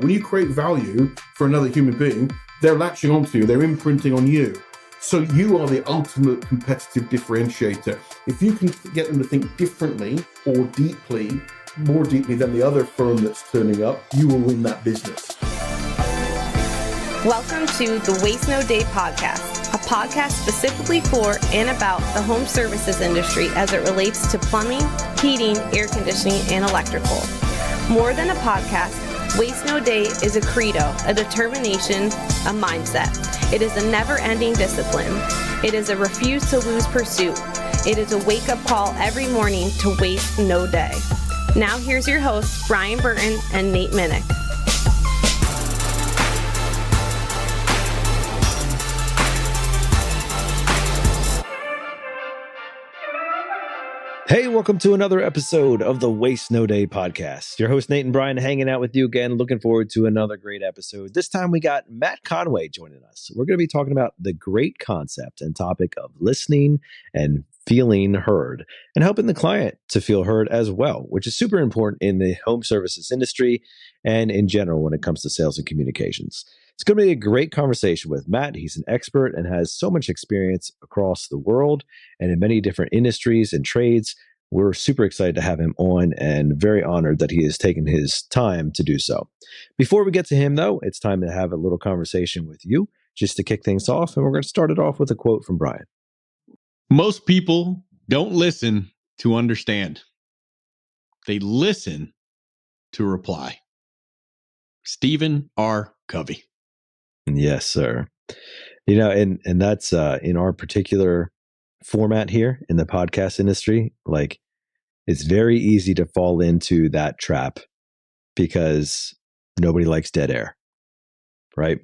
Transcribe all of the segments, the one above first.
When you create value for another human being, they're latching onto you, they're imprinting on you. So you are the ultimate competitive differentiator. If you can get them to think differently or deeply, more deeply than the other firm that's turning up, you will win that business. Welcome to the Waste No Day podcast, a podcast specifically for and about the home services industry as it relates to plumbing, heating, air conditioning, and electrical. More than a podcast, Waste No Day is a credo, a determination, a mindset. It is a never-ending discipline. It is a refuse to lose pursuit. It is a wake-up call every morning to waste no day. Now here's your hosts, Brian Burton and Nate Minnick. Hey, welcome to another episode of the Waste No Day podcast. Your host, Nate and Brian, hanging out with you again. Looking forward to another great episode. This time we got Matt Conway joining us. We're going to be talking about the great concept and topic of listening and feeling heard and helping the client to feel heard as well, which is super important in the home services industry and in general when it comes to sales and communications. It's going to be a great conversation with Matt. He's an expert and has so much experience across the world and in many different industries and trades. We're super excited to have him on and very honored that he has taken his time to do so. Before we get to him, though, it's time to have a little conversation with you just to kick things off. And we're going to start it off with a quote from Brian. Most people don't listen to understand. They listen to reply. Stephen R. Covey. Yes, sir. You know, and that's in our particular format here in the podcast industry, like it's very easy to fall into that trap because nobody likes dead air, right?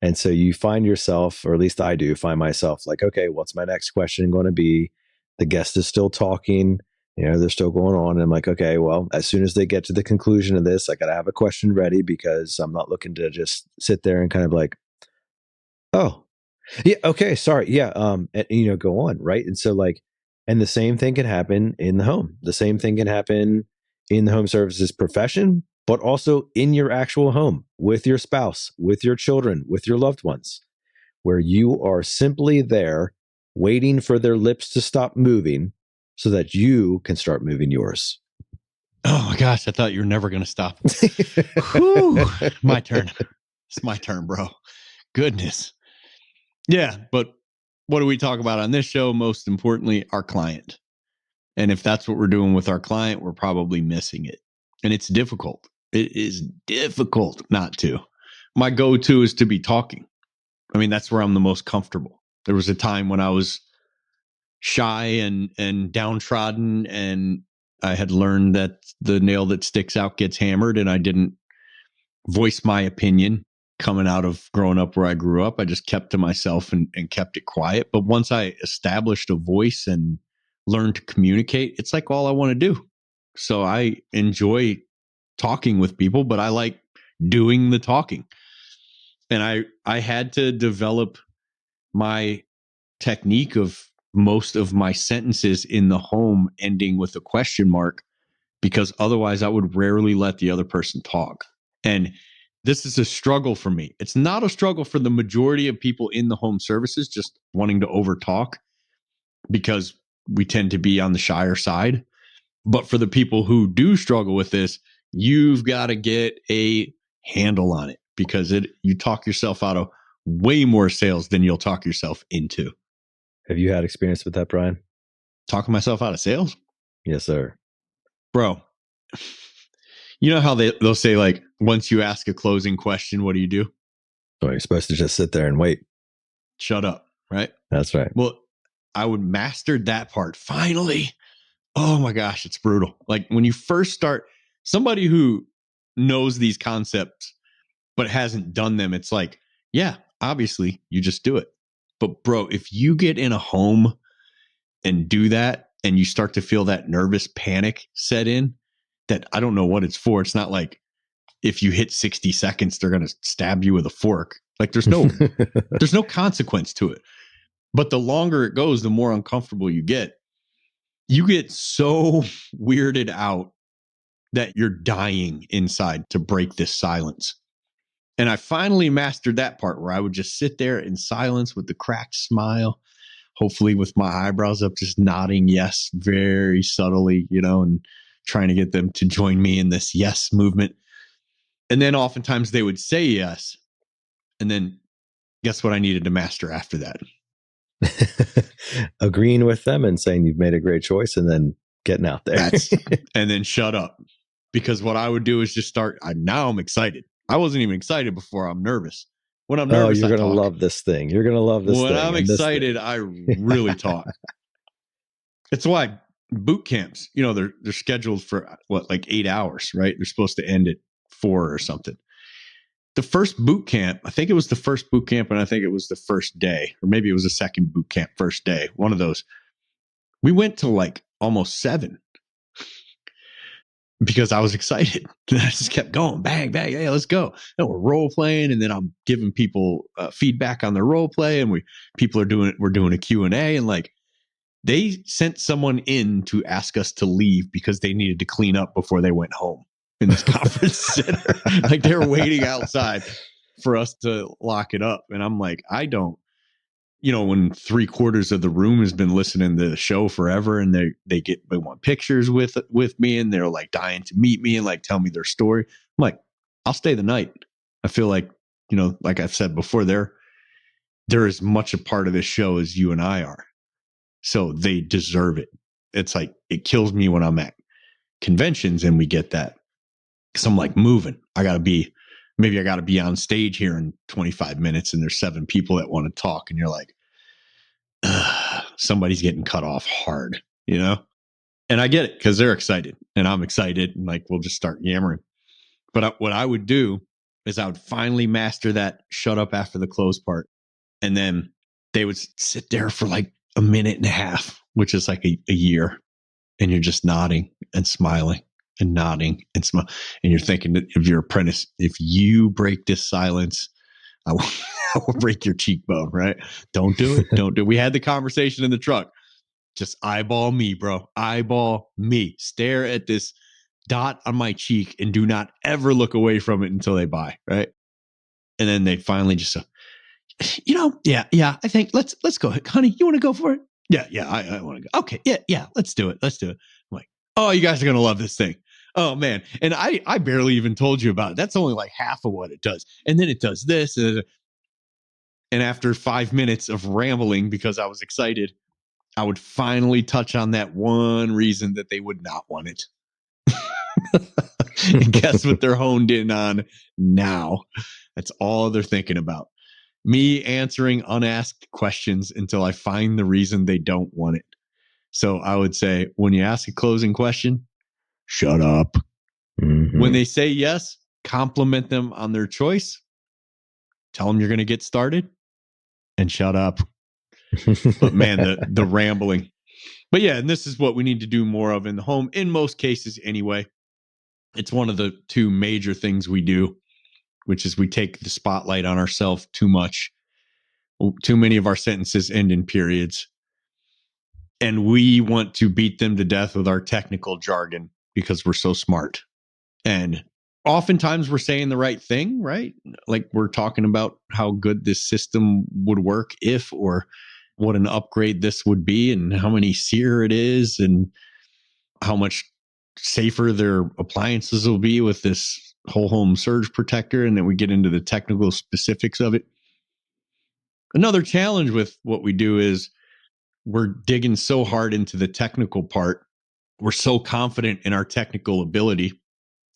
And so you find yourself, or at least I do, find myself like, okay, what's my next question going to be? The guest is still talking, you know, they're still going on. And I'm like, okay, well, as soon as they get to the conclusion of this, I got to have a question ready because I'm not looking to just sit there and kind of like, oh, yeah, okay, sorry, yeah, and you know, go on, right? And so like, and the same thing can happen in the home. The same thing can happen in the home services profession, but also in your actual home with your spouse, with your children, with your loved ones, where you are simply there waiting for their lips to stop moving so that you can start moving yours. Oh my gosh, I thought you were never going to stop. Whew, my turn. It's my turn, bro. Goodness. Yeah, but what do we talk about on this show? Most importantly, our client. And if that's what we're doing with our client, we're probably missing it. And it's difficult. It is difficult not to. My go-to is to be talking. I mean, that's where I'm the most comfortable. There was a time when I was shy and downtrodden, and I had learned that the nail that sticks out gets hammered, and I didn't voice my opinion coming out of growing up where I grew up. I just kept to myself and kept it quiet. But once I established a voice and learned to communicate, it's like all I want to do. So I enjoy talking with people, but I like doing the talking. And I had to develop my technique of most of my sentences in the home ending with a question mark, because otherwise I would rarely let the other person talk. And this is a struggle for me. It's not a struggle for the majority of people in the home services just wanting to overtalk because we tend to be on the shyer side. But for the people who do struggle with this, you've got to get a handle on it because you talk yourself out of way more sales than you'll talk yourself into. Have you had experience with that, Brian? Talking myself out of sales? Yes, sir. Bro, you know how they'll say, like, once you ask a closing question, what do you do? Oh, you're supposed to just sit there and wait. Shut up, right? That's right. Well, I would master that part. Finally. Oh my gosh, it's brutal. Like when you first start, somebody who knows these concepts but hasn't done them, it's like, yeah, obviously you just do it. But bro, if you get in a home and do that and you start to feel that nervous panic set in, that I don't know what it's for. It's not like if you hit 60 seconds, they're going to stab you with a fork. Like there's no consequence to it. But the longer it goes, the more uncomfortable you get. You get so weirded out that you're dying inside to break this silence. And I finally mastered that part where I would just sit there in silence with the cracked smile, hopefully with my eyebrows up, just nodding yes very subtly, and trying to get them to join me in this yes movement. And then oftentimes they would say yes. And then guess what I needed to master after that? Agreeing with them and saying you've made a great choice and then getting out there. And then shut up. Because what I would do is just start. Now I'm excited. I wasn't even excited before. I'm nervous. When I'm nervous, you're going to love this thing. You're going to love this thing. When I'm excited, I really talk. It's why boot camps, they're scheduled for like 8 hours, right? They're supposed to end at 4 or something. The first boot camp, I think it was the first boot camp, and I think it was the first day, or maybe it was the second boot camp, first day, one of those. We went to like almost 7 because I was excited. I just kept going, bang, bang, hey, let's go. And we're role playing, and then I'm giving people feedback on their role play, and we're doing a Q&A, and like they sent someone in to ask us to leave because they needed to clean up before they went home in this conference center. Like they were waiting outside for us to lock it up. And I'm like, I don't, when 3/4 of the room has been listening to the show forever and they want pictures with me and they're like dying to meet me and like tell me their story. I'm like, I'll stay the night. I feel like, like I've said before, they're as much a part of this show as you and I are. So they deserve it. It's like, it kills me when I'm at conventions and we get that. Cause I'm like moving. Maybe I got to be on stage here in 25 minutes and there's 7 people that want to talk. And you're like, somebody's getting cut off hard, And I get it because they're excited and I'm excited. And like, we'll just start yammering. But what I would do is I would finally master that shut up after the close part. And then they would sit there for like a minute and a half, which is like a year. And you're just nodding and smiling and nodding and smiling. And you're thinking of your apprentice, if you break this silence, I will break your cheekbone, right? Don't do it. Don't do it. We had the conversation in the truck. Just eyeball me, bro. Eyeball me. Stare at this dot on my cheek and do not ever look away from it until they buy, right? And then they finally just yeah, I think let's go. Honey, you want to go for it? Yeah, I want to go. Okay, yeah, let's do it. I'm like, oh, you guys are going to love this thing. Oh, man. And I barely even told you about it. That's only like half of what it does. And then it does this. And after 5 minutes of rambling because I was excited, I would finally touch on that one reason that they would not want it. And guess what they're honed in on now? That's all they're thinking about. Me answering unasked questions until I find the reason they don't want it. So I would say, when you ask a closing question, shut up. Mm-hmm. When they say yes, compliment them on their choice. Tell them you're going to get started and shut up. But man, the rambling. But yeah, and this is what we need to do more of in the home, in most cases anyway. It's one of the 2 major things we do, which is we take the spotlight on ourselves too much. Too many of our sentences end in periods. And we want to beat them to death with our technical jargon because we're so smart. And oftentimes we're saying the right thing, right? Like we're talking about how good this system would work if, or what an upgrade this would be and how many SEER it is and how much safer their appliances will be with this whole home surge protector. And then we get into the technical specifics of it. Another challenge with what we do is we're digging so hard into the technical part. We're so confident in our technical ability.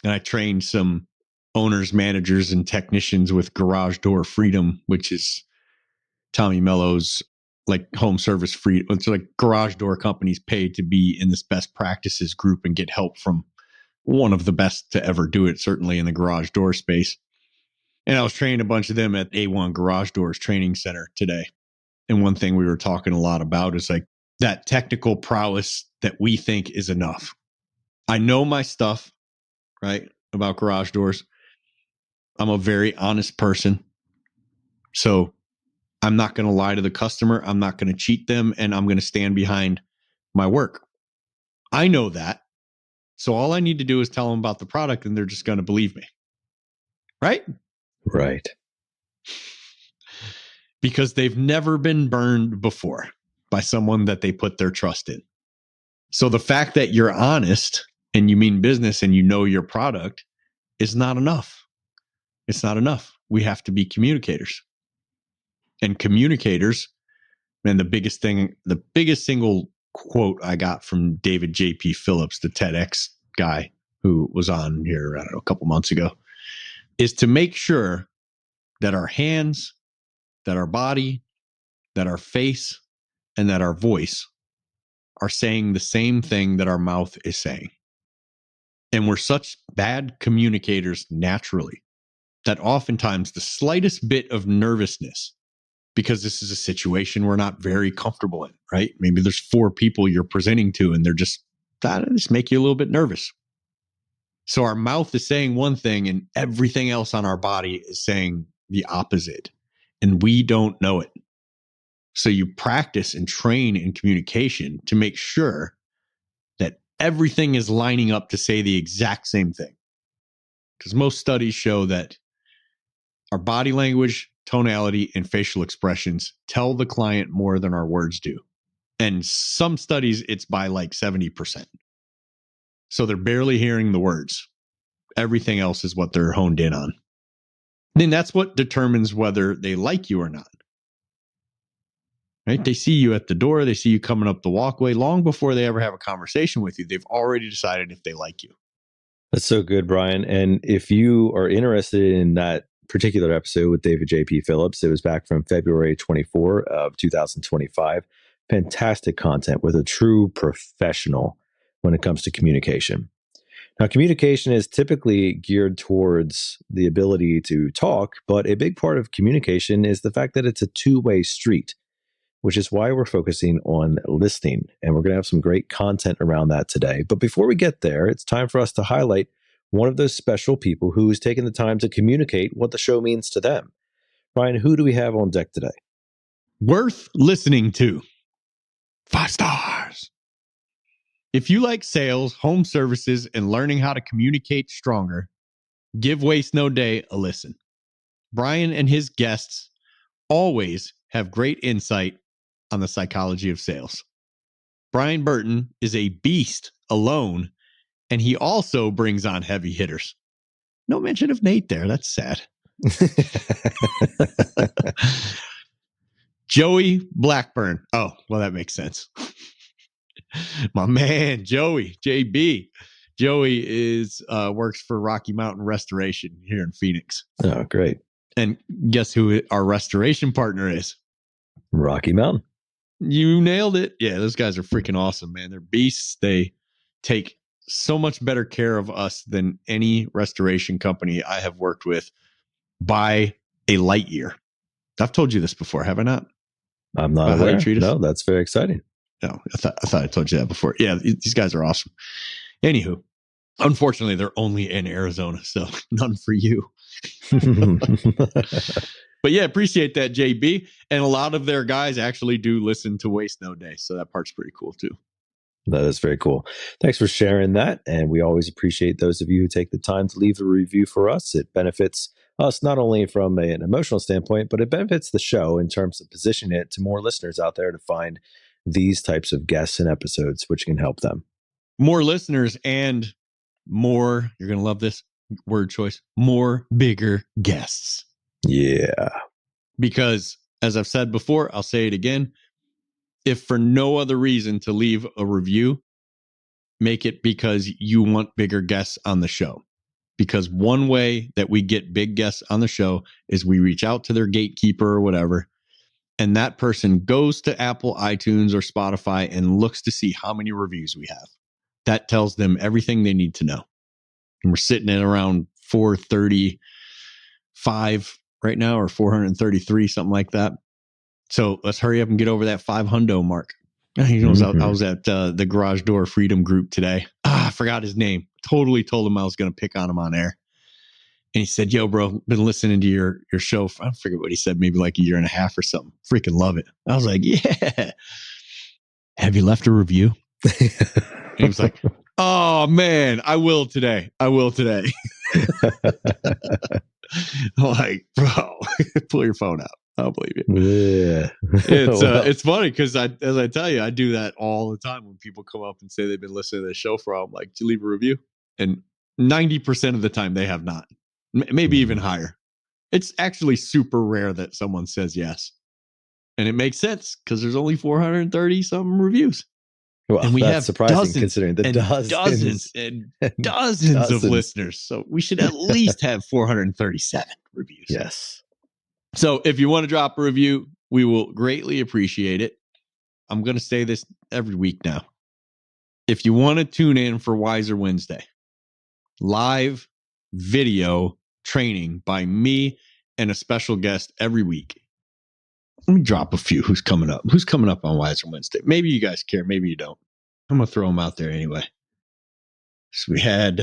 And I trained some owners, managers, and technicians with Garage Door Freedom, which is Tommy Mello's like home service free. It's like garage door companies pay to be in this best practices group and get help from one of the best to ever do it, certainly in the garage door space. And I was training a bunch of them at A1 Garage Doors Training Center today. And one thing we were talking a lot about is like that technical prowess that we think is enough. I know my stuff, right, about garage doors. I'm a very honest person. So I'm not going to lie to the customer. I'm not going to cheat them. And I'm going to stand behind my work. I know that. So all I need to do is tell them about the product and they're just going to believe me. Right? Right. Because they've never been burned before by someone that they put their trust in. So the fact that you're honest and you mean business and you know your product is not enough. It's not enough. We have to be communicators. And communicators, man, the biggest single quote I got from David J.P. Phillips, the TEDx guy who was on here, I don't know, a couple months ago, is to make sure that our hands, that our body, that our face, and that our voice are saying the same thing that our mouth is saying. And we're such bad communicators naturally that oftentimes the slightest bit of nervousness, because this is a situation we're not very comfortable in, right? Maybe there's 4 people you're presenting to and they're just make you a little bit nervous. So our mouth is saying one thing and everything else on our body is saying the opposite. And we don't know it. So you practice and train in communication to make sure that everything is lining up to say the exact same thing. Because most studies show that our body language, tonality, and facial expressions tell the client more than our words do. And some studies, it's by like 70%. So they're barely hearing the words. Everything else is what they're honed in on. Then that's what determines whether they like you or not. Right? They see you at the door. They see you coming up the walkway. Long before they ever have a conversation with you, they've already decided if they like you. That's so good, Brian. And if you are interested in that particular episode with David J.P. Phillips, it was back from February 24 of 2025. Fantastic content with a true professional when it comes to communication. Now, communication is typically geared towards the ability to talk, but a big part of communication is the fact that it's a two-way street, which is why we're focusing on listening. And we're going to have some great content around that today. But before we get there, it's time for us to highlight one of those special people who's taken the time to communicate what the show means to them. Brian, who do we have on deck today? Worth listening to. 5 stars. If you like sales, home services, and learning how to communicate stronger, give Waste No Day a listen. Brian and his guests always have great insight on the psychology of sales. Brian Burton is a beast alone, and he also brings on heavy hitters. No mention of Nate there. That's sad. Joey Blackburn. Oh, well, that makes sense. My man, Joey, JB. Joey is works for Rocky Mountain Restoration here in Phoenix. Oh, great. And guess who our restoration partner is? Rocky Mountain. You nailed it. Yeah, those guys are freaking awesome, man. They're beasts. They take so much better care of us than any restoration company I have worked with by a light year. I've told you this before, have I not? I'm not aware. No, that's very exciting. No, I thought I told you that before. Yeah, these guys are awesome. Anywho, unfortunately, they're only in Arizona, so none for you. But yeah, appreciate that, JB. And a lot of their guys actually do listen to Waste No Day, so that part's pretty cool too. That is very cool. Thanks for sharing that. And we always appreciate those of you who take the time to leave a review for us. It benefits us not only from an emotional standpoint, but it benefits the show in terms of positioning it to more listeners out there to find these types of guests and episodes, which can help them. More listeners and more, you're going to love this word choice, more bigger guests. Yeah. Because as I've said before, I'll say it again. If for no other reason to leave a review, make it because you want bigger guests on the show. Because one way that we get big guests on the show is we reach out to their gatekeeper or whatever, and that person goes to Apple, iTunes, or Spotify and looks to see how many reviews we have. That tells them everything they need to know. And we're sitting at around 435 right now, or 433, something like that. So let's hurry up and get over that 500 mark. He knows I was at the Garage Door Freedom Group today. I forgot his name. Totally told him I was going to pick on him on air. And he said, yo, bro, been listening to your show. I forget what he said, maybe like a year and a half or something. Freaking love it. I was like, yeah. Have you left a review? And he was like, oh, man, I will today. I'm like, bro, pull your phone out. I don't believe you. Yeah. It's funny because as I tell you, I do that all the time when people come up and say they've been listening to the show for a while. I'm like, did you leave a review? And 90% of the time they have not. Maybe even higher. It's actually super rare that someone says yes. And it makes sense because there's only 430 something reviews. Well, and we that's have surprising dozens considering the and dozens and dozens of listeners. So we should at least have 437 reviews. Yes. So if you want to drop a review, we will greatly appreciate it. I'm going to say this every week now. If you want to tune in for Wiser Wednesday, live video training by me and a special guest every week. Let me drop a few. Who's coming up? Who's coming up on Wiser Wednesday? Maybe you guys care. Maybe you don't. I'm going to throw them out there anyway. So we had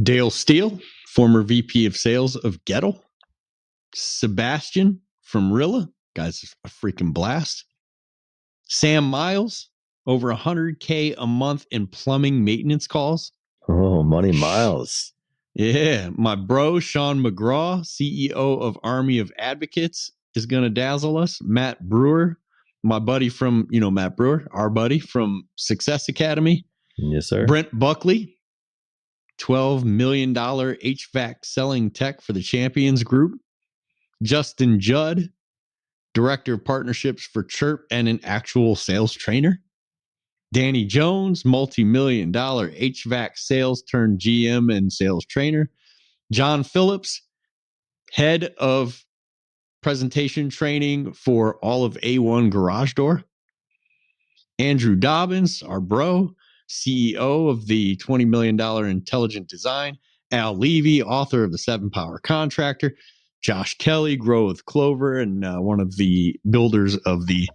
Dale Steele, former VP of Sales of Gettle. Sebastian from Rilla. Guy's a freaking blast. Sam Miles, over 100K a month in plumbing maintenance calls. Oh, Money Miles. Yeah. My bro, Sean McGraw, CEO of Army of Advocates, is going to dazzle us. Matt Brewer, my buddy from, Matt Brewer, our buddy from Success Academy. Yes, sir. Brent Buckley, $12 million HVAC selling tech for the Champions Group. Justin Judd, Director of Partnerships for Chirp and an actual sales trainer. Danny Jones, multi-million-dollar HVAC sales turned GM and sales trainer. John Phillips, head of presentation training for all of A1 Garage Door. Andrew Dobbins, our bro, CEO of the $20 million Intelligent Design. Al Levy, author of the 7-Power Contractor. Josh Kelly, Grow with Clover, and one of the builders of the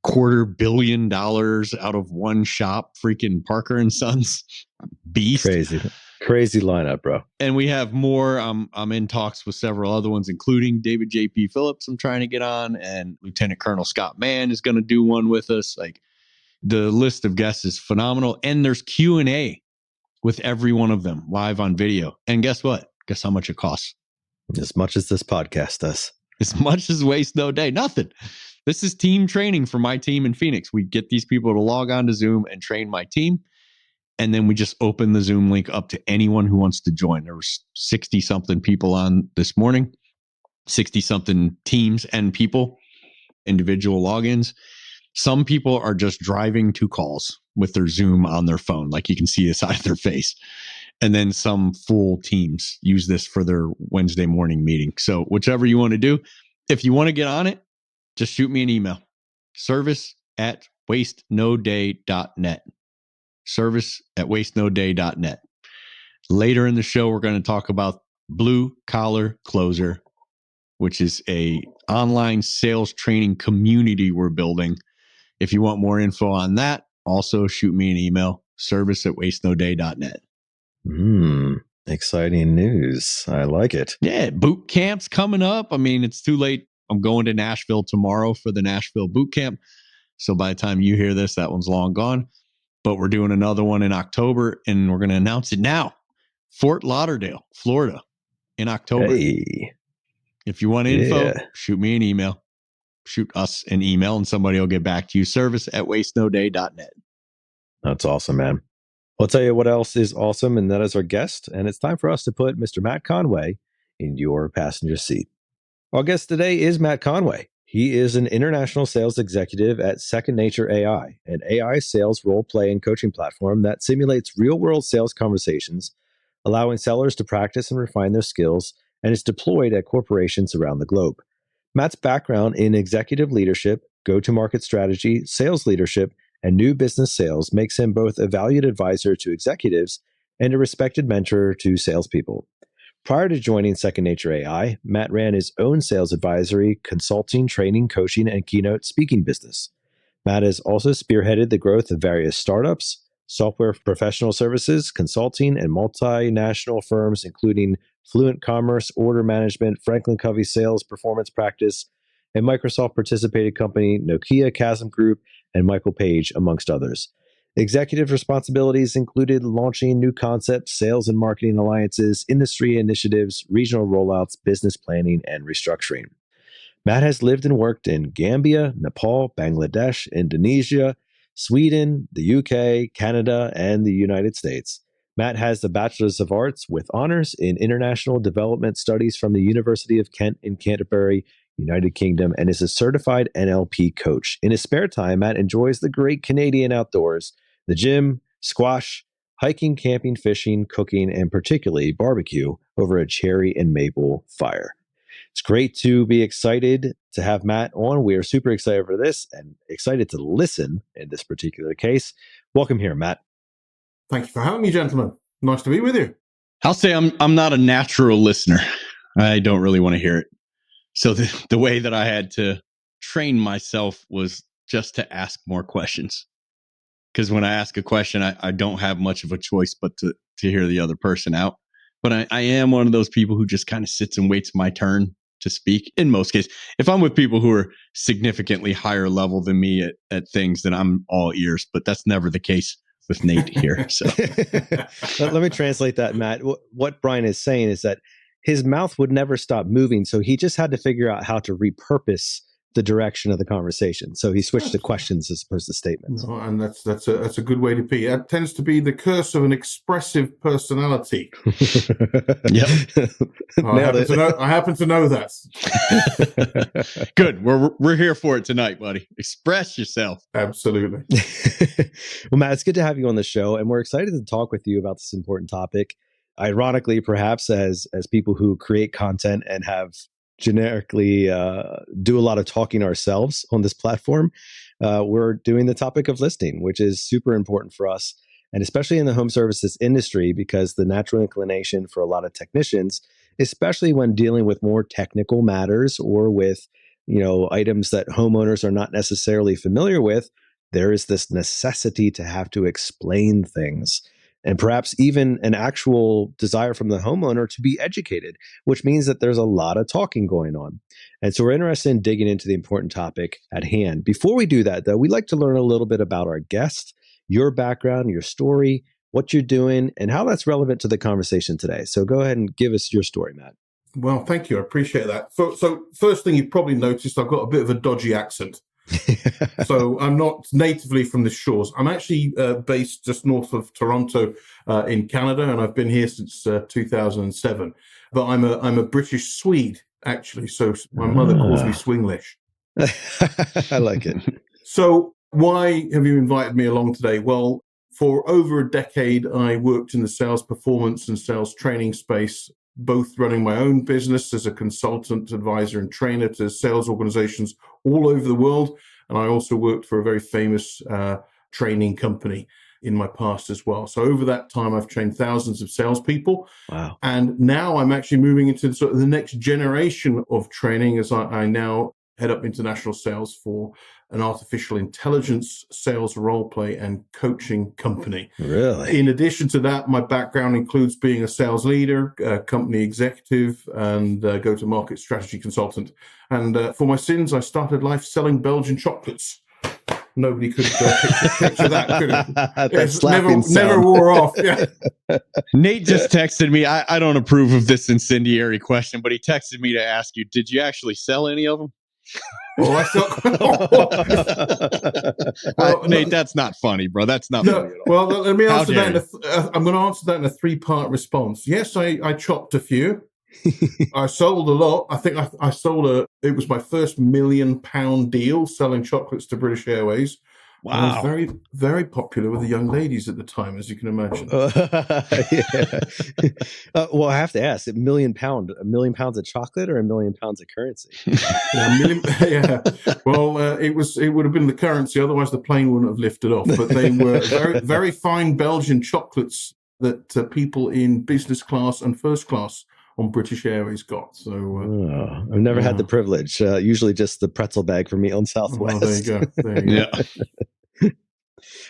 $250 million out of one shop, freaking Parker and Sons beast. Crazy lineup, bro. And we have more. I'm in talks with several other ones, including David J.P. Phillips I'm trying to get on, and Lieutenant Colonel Scott Mann is going to do one with us. Like, the list of guests is phenomenal. And there's Q&A with every one of them live on video. And guess what? Guess how much it costs? As much as this podcast does. As much as Waste No Day. Nothing. This is team training for my team in Phoenix. We get these people to log on to Zoom and train my team. And then we just open the Zoom link up to anyone who wants to join. There was 60 something people on this morning, 60 something teams and people, individual logins. Some people are just driving to calls with their Zoom on their phone. Like, you can see the side of their face. And then some full teams use this for their Wednesday morning meeting. So whichever you want to do, if you want to get on it, just shoot me an email. service@wastenoday.net. service@wastenoday.net. Later in the show, we're going to talk about Blue Collar Closer, which is a online sales training community we're building. If you want more info on that, also shoot me an email, service@wastenoday.net. Exciting news. I like it. Yeah, boot camp's coming up. I mean, it's too late. I'm going to Nashville tomorrow for the Nashville boot camp. So by the time you hear this, that one's long gone. But we're doing another one in October, and we're going to announce it now. Fort Lauderdale, Florida, in October. Hey. If you want info, shoot me an email. Shoot us an email, and somebody will get back to you. Service@wastenoday.net. That's awesome, man. I'll tell you what else is awesome, and that is our guest. And it's time for us to put Mr. Matt Conway in your passenger seat. Our guest today is Matt Conway. He is an international sales executive at Second Nature AI, an AI sales role play and coaching platform that simulates real-world sales conversations, allowing sellers to practice and refine their skills, and is deployed at corporations around the globe. Matt's background in executive leadership, go-to-market strategy, sales leadership, and new business sales makes him both a valued advisor to executives and a respected mentor to salespeople. Prior to joining Second Nature AI, Matt ran his own sales advisory, consulting, training, coaching, and keynote speaking business. Matt has also spearheaded the growth of various startups, software professional services, consulting, and multinational firms, including Fluent Commerce, Order Management, Franklin Covey Sales Performance Practice, and Microsoft participated company Nokia Chasm Group, and Michael Page, amongst others. Executive responsibilities included launching new concepts, sales and marketing alliances, industry initiatives, regional rollouts, business planning, and restructuring. Matt has lived and worked in Gambia, Nepal, Bangladesh, Indonesia, Sweden, the UK, Canada, and the United States. Matt has the Bachelor's of Arts with honors in International Development Studies from the University of Kent in Canterbury, United Kingdom, and is a certified NLP coach. In his spare time, Matt enjoys the great Canadian outdoors, the gym, squash, hiking, camping, fishing, cooking, and particularly barbecue over a cherry and maple fire. It's great to be excited to have Matt on. We are super excited for this and excited to listen in this particular case. Welcome here, Matt. Thank you for having me, gentlemen. Nice to be with you. I'll say I'm not a natural listener. I don't really want to hear it. So the way that I had to train myself was just to ask more questions. Because when I ask a question, I don't have much of a choice but to hear the other person out. But I am one of those people who just kind of sits and waits my turn to speak in most cases. If I'm with people who are significantly higher level than me at things, then I'm all ears. But that's never the case with Nate here. So let me translate that, Matt. What Brian is saying is that his mouth would never stop moving. So he just had to figure out how to repurpose the direction of the conversation. So he switched to questions as opposed to statements. No, and that's a good way to be. It tends to be the curse of an expressive personality. Yep. I happen to know that. Good. We're here for it tonight, buddy. Express yourself. Absolutely. Well, Matt, it's good to have you on the show, and we're excited to talk with you about this important topic. Ironically, perhaps as people who create content and have generically do a lot of talking ourselves on this platform, we're doing the topic of listing, which is super important for us, and especially in the home services industry, because the natural inclination for a lot of technicians, especially when dealing with more technical matters or with items that homeowners are not necessarily familiar with, there is this necessity to have to explain things. And perhaps even an actual desire from the homeowner to be educated, which means that there's a lot of talking going on. And so we're interested in digging into the important topic at hand. Before we do that, though, we'd like to learn a little bit about our guest, your background, your story, what you're doing, and how that's relevant to the conversation today. So go ahead and give us your story, Matt. Well, thank you. I appreciate that. So first thing you've probably noticed, I've got a bit of a dodgy accent. So I'm not natively from the shores. I'm actually based just north of Toronto in Canada, and I've been here since 2007. But I'm a British Swede, actually. So my mother calls me Swinglish. I like it. So why have you invited me along today? Well, for over a decade, I worked in the sales performance and sales training space, both running my own business as a consultant, advisor, and trainer to sales organizations all over the world. And I also worked for a very famous training company in my past as well. So over that time, I've trained thousands of salespeople. Wow. And now I'm actually moving into sort of the next generation of training as I now head up international sales for an artificial intelligence sales role play and coaching company. Really? In addition to that, my background includes being a sales leader, a company executive, and go-to-market strategy consultant. And for my sins, I started life selling Belgian chocolates. Nobody could picture that, could it? That never wore off. Yeah. Nate just texted me. I don't approve of this incendiary question, but he texted me to ask you, did you actually sell any of them? Well, Nate, that's not funny, bro. That's not funny at all. Well, let me answer that. I'm going to answer that in a three-part response. Yes, I chopped a few. I sold a lot. I think I sold it was my first £1 million deal selling chocolates to British Airways. Wow. I was very, very popular with the young ladies at the time, as you can imagine. Well, I have to ask, £1 million, £1 million of chocolate or £1 million of currency? Yeah. Well, it would have been the currency. Otherwise, the plane wouldn't have lifted off. But they were very, very fine Belgian chocolates that people in business class and first class on British Airways got. So I've never had the privilege. Usually just the pretzel bag for me on Southwest. Well, there you go. Yeah.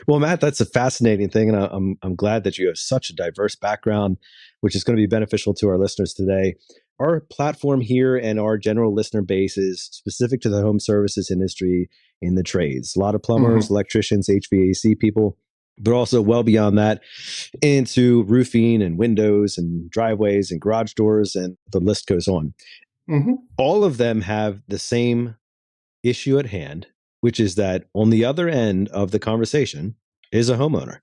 Well, Matt, that's a fascinating thing, and I'm glad that you have such a diverse background, which is going to be beneficial to our listeners today. Our platform here and our general listener base is specific to the home services industry in the trades. A lot of plumbers, electricians, HVAC people. but also well beyond that into roofing and windows and driveways and garage doors, and the list goes on. Mm-hmm. All of them have the same issue at hand, which is that on the other end of the conversation is a homeowner.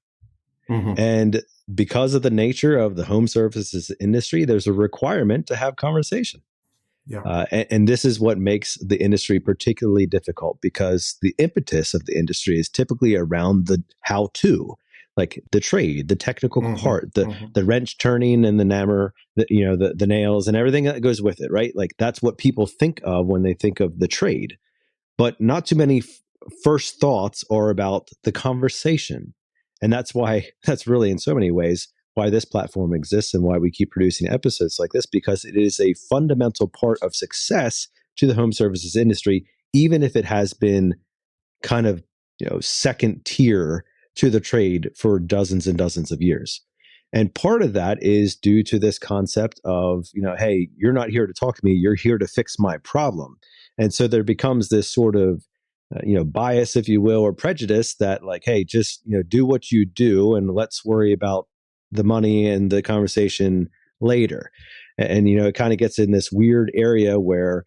Mm-hmm. And because of the nature of the home services industry, there's a requirement to have conversation. Yeah. And this is what makes the industry particularly difficult, because the impetus of the industry is typically around the how-to, like the trade, the technical part, the wrench turning and the hammer, the nails and everything that goes with it, right? Like that's what people think of when they think of the trade. But not too many first thoughts are about the conversation. And that's really in so many ways why this platform exists and why we keep producing episodes like this, because it is a fundamental part of success to the home services industry, even if it has been kind of, second tier to the trade for dozens and dozens of years. And part of that is due to this concept of, hey, you're not here to talk to me, you're here to fix my problem. And so there becomes this sort of bias, if you will, or prejudice that like, hey, just, do what you do and let's worry about the money and the conversation later. And, it kind of gets in this weird area where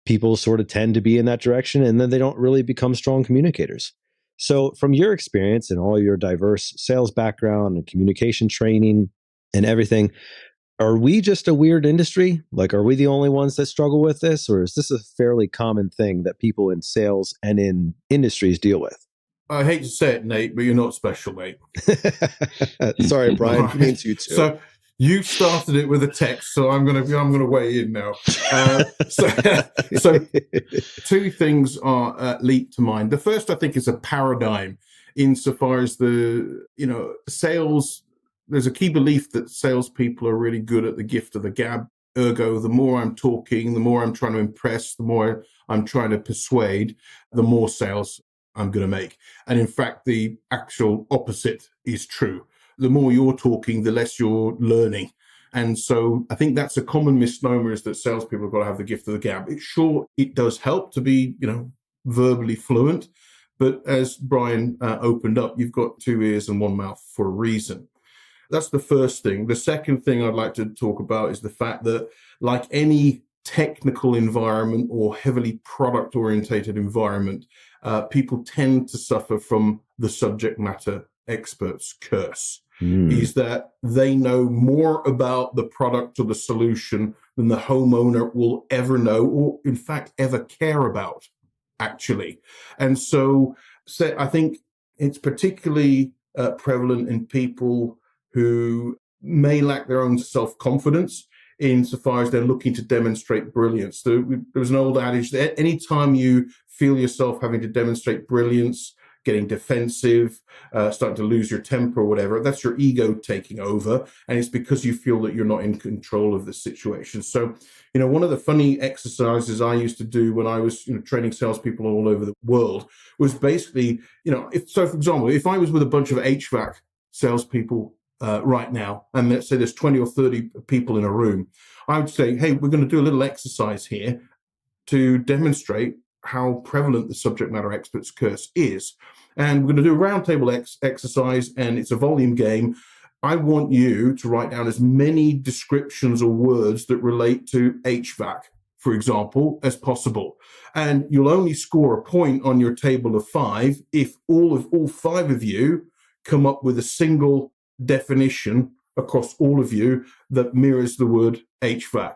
people sort of tend to be in that direction and then they don't really become strong communicators. So from your experience and all your diverse sales background and communication training and everything, are we just a weird industry? Like, are we the only ones that struggle with this? Or is this a fairly common thing that people in sales and in industries deal with? I hate to say it, Nate, but you're not special, mate. Sorry, Brian. Right. It means you too. So you started it with a text, so I'm gonna weigh in now. So two things are leap to mind. The first, I think, is a paradigm insofar as sales. There's a key belief that salespeople are really good at the gift of the gab. Ergo, the more I'm talking, the more I'm trying to impress, the more I'm trying to persuade, the more sales I'm going to make. And in fact, the actual opposite is true. The more you're talking, the less you're learning. And so I think that's a common misnomer, is that salespeople have got to have the gift of the gab. It does help to be, verbally fluent. But as Brian opened up, you've got 2 ears and 1 mouth for a reason. That's the first thing. The second thing I'd like to talk about is the fact that, like any technical environment or heavily product-orientated environment, people tend to suffer from the subject matter expert's curse. Is that they know more about the product or the solution than the homeowner will ever know, or in fact ever care about, actually. And so I think it's particularly prevalent in people who may lack their own self-confidence insofar as they're looking to demonstrate brilliance. There was an old adage that anytime you feel yourself having to demonstrate brilliance, getting defensive, starting to lose your temper or whatever, that's your ego taking over. And it's because you feel that you're not in control of the situation. So, one of the funny exercises I used to do when I was, training salespeople all over the world was basically, for example, if I was with a bunch of HVAC salespeople right now, and let's say there's 20 or 30 people in a room, I would say, hey, we're going to do a little exercise here to demonstrate how prevalent the subject matter expert's curse is. And we're going to do a roundtable exercise, and it's a volume game. I want you to write down as many descriptions or words that relate to HVAC, for example, as possible. And you'll only score a point on your table of 5 if all 5 of you come up with a single definition across all of you that mirrors the word HVAC.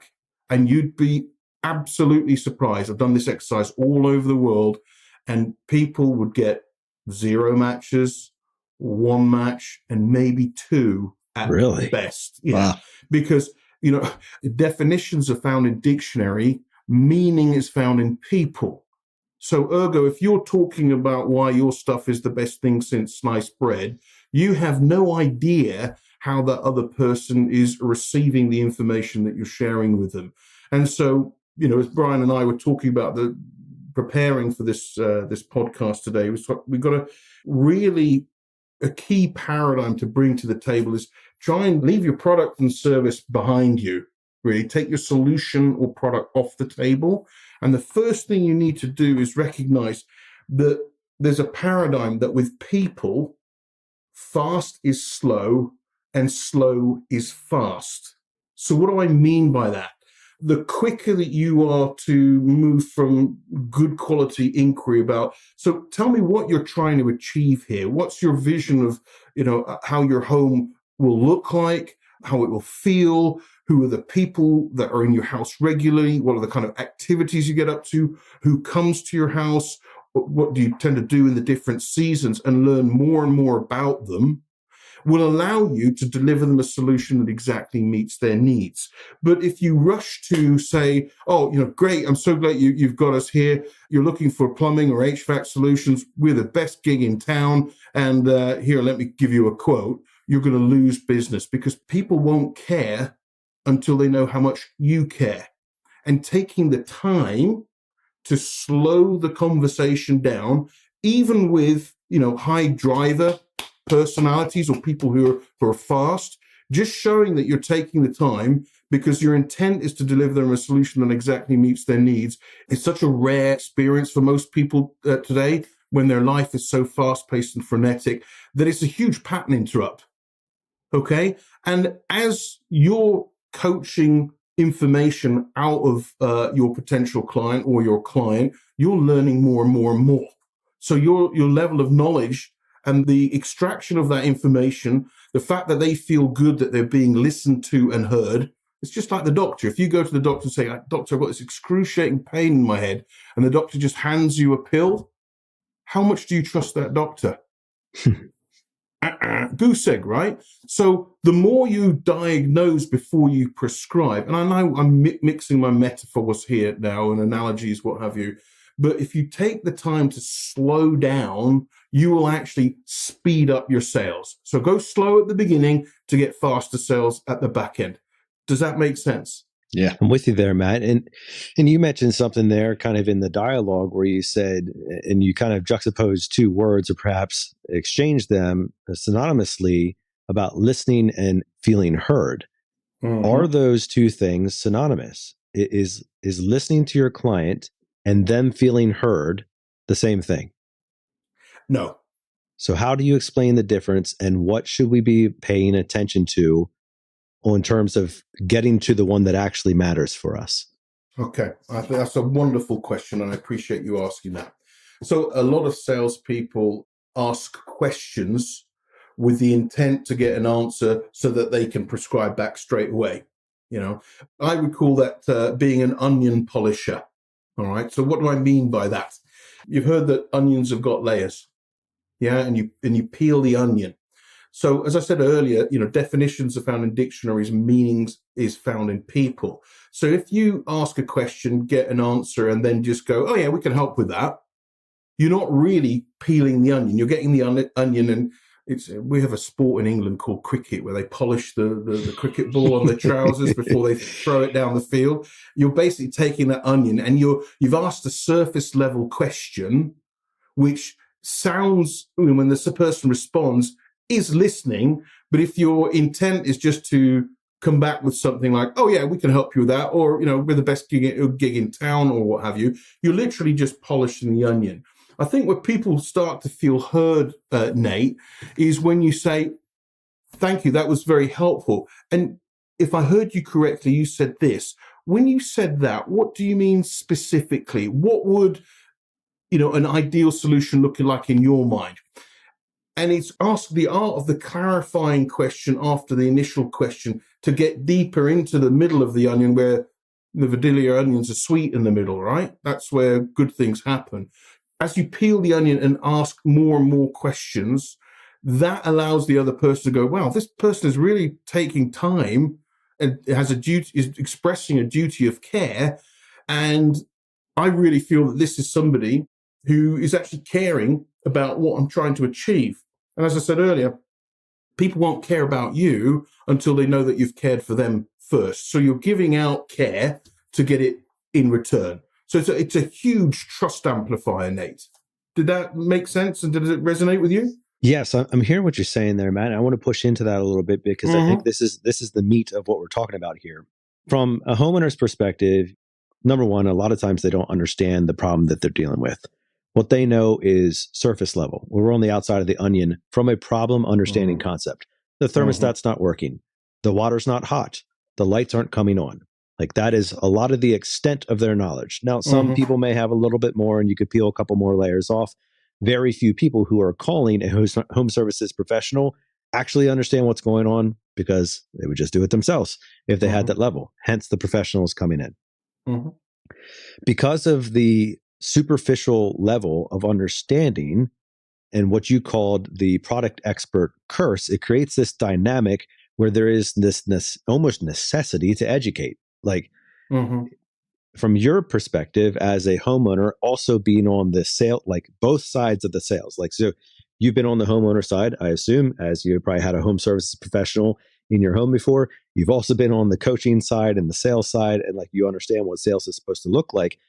And you'd be absolutely surprised. I've done this exercise all over the world, and people would get 0 matches, 1 match, and maybe 2 at best. Yeah. Wow. Because, definitions are found in dictionary, meaning is found in people. So ergo, if you're talking about why your stuff is the best thing since sliced bread, you have no idea how that other person is receiving the information that you're sharing with them. And so, as Brian and I were talking about preparing for this podcast today, we've got to really, a key paradigm to bring to the table is try and leave your product and service behind you. Really take your solution or product off the table. And the first thing you need to do is recognize that there's a paradigm that with people, fast is slow and slow is fast. So what do I mean by that? The quicker that you are to move from good quality inquiry about, so tell me what you're trying to achieve here. What's your vision of, how your home will look like, how it will feel, who are the people that are in your house regularly, what are the kind of activities you get up to, who comes to your house, what do you tend to do in the different seasons, and learn more and more about them will allow you to deliver them a solution that exactly meets their needs. But if you rush to say, great, I'm so glad you've got us here. You're looking for plumbing or HVAC solutions. We're the best gig in town. And here, let me give you a quote. You're going to lose business because people won't care until they know how much you care. And taking the time to slow the conversation down, even with, high driver personalities or people who are fast, just showing that you're taking the time because your intent is to deliver them a solution that exactly meets their needs. It's such a rare experience for most people today when their life is so fast-paced and frenetic that it's a huge pattern interrupt. Okay? And as you're coaching information out of your potential client or your client, you're learning more and more and more. So your level of knowledge and the extraction of that information, the fact that they feel good that they're being listened to and heard, it's just like the doctor. If you go to the doctor and say, doctor, I've got this excruciating pain in my head, and the doctor just hands you a pill, how much do you trust that doctor? Goose egg, right? So the more you diagnose before you prescribe, and I know I'm mixing my metaphors here now and analogies, what have you, but if you take the time to slow down, you will actually speed up your sales. So go slow at the beginning to get faster sales at the back end. Does that make sense? Yeah, I'm with you there, Matt. And you mentioned something there kind of in the dialogue where you said, and you kind of juxtaposed two words or perhaps exchanged them synonymously about listening and feeling heard. Mm-hmm. Are those two things synonymous? Is listening to your client and them feeling heard the same thing? No. So how do you explain the difference, and what should we be paying attention to in terms of getting to the one that actually matters for us? Okay, I think that's a wonderful question, and I appreciate you asking that. So a lot of salespeople ask questions with the intent to get an answer so that they can prescribe back straight away. I would call that being an onion polisher. All right. So what do I mean by that? You've heard that onions have got layers. Yeah. And you peel the onion. So as I said earlier, definitions are found in dictionaries, meanings is found in people. So if you ask a question, get an answer, and then just go, oh yeah, we can help with that, you're not really peeling the onion. You're getting the onion, and we have a sport in England called cricket where they polish the cricket ball on their trousers before they throw it down the field. You're basically taking that onion and you've asked a surface level question, which sounds, when the person responds, is listening. But if your intent is just to come back with something like, oh yeah, we can help you with that, or we're the best gig in town, or what have you, you're literally just polishing the onion. I think where people start to feel heard, Nate, is when you say, thank you, that was very helpful. And if I heard you correctly, you said this. When you said that, what do you mean specifically? What would, an ideal solution look like in your mind? And it's asked the art of the clarifying question after the initial question to get deeper into the middle of the onion, where the Vidalia onions are sweet in the middle, right? That's where good things happen. As you peel the onion and ask more and more questions, that allows the other person to go, wow, this person is really taking time and has a duty, is expressing a duty of care. And I really feel that this is somebody who is actually caring about what I'm trying to achieve. And as I said earlier, people won't care about you until they know that you've cared for them first. So you're giving out care to get it in return. So it's a huge trust amplifier, Nate. Did that make sense? And did it resonate with you? Yes, I'm hearing what you're saying there, Matt. I want to push into that a little bit because I think this is the meat of what we're talking about here. From a homeowner's perspective, number one, a lot of times they don't understand the problem that they're dealing with. What they know is surface level. We're on the outside of the onion from a problem understanding concept. The thermostat's not working. The water's not hot. The lights aren't coming on. Like that is a lot of the extent of their knowledge. Now, some people may have a little bit more and you could peel a couple more layers off. Very few people who are calling a home services professional actually understand what's going on because they would just do it themselves if they had that level. Hence the professionals coming in. Because of the superficial level of understanding and what you called the product expert curse, it creates this dynamic where there is this almost necessity to educate. Like from your perspective as a homeowner, also being on the sale, like both sides of the sales, like, so you've been on the homeowner side, I assume, as you probably had a home services professional in your home before. You've also been on the coaching side and the sales side, and like you understand what sales is supposed to look like.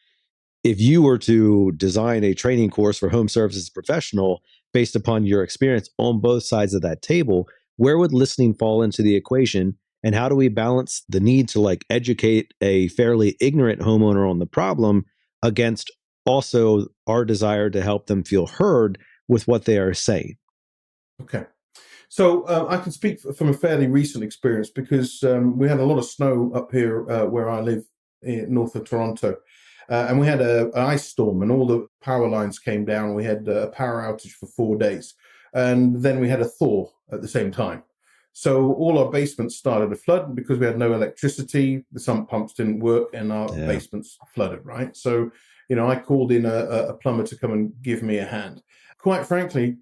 If you were to design a training course for home services professional based upon your experience on both sides of that table, where would listening fall into the equation? And how do we balance the need to like educate a fairly ignorant homeowner on the problem against also our desire to help them feel heard with what they are saying? Okay. So I can speak from a fairly recent experience because we had a lot of snow up here where I live north of Toronto. And we had an ice storm and all the power lines came down. We had a power outage for 4 days. And then we had a thaw at the same time. So all our basements started to flood because we had no electricity. The sump pumps didn't work and our basements flooded, right? So, I called in a plumber to come and give me a hand. Quite frankly,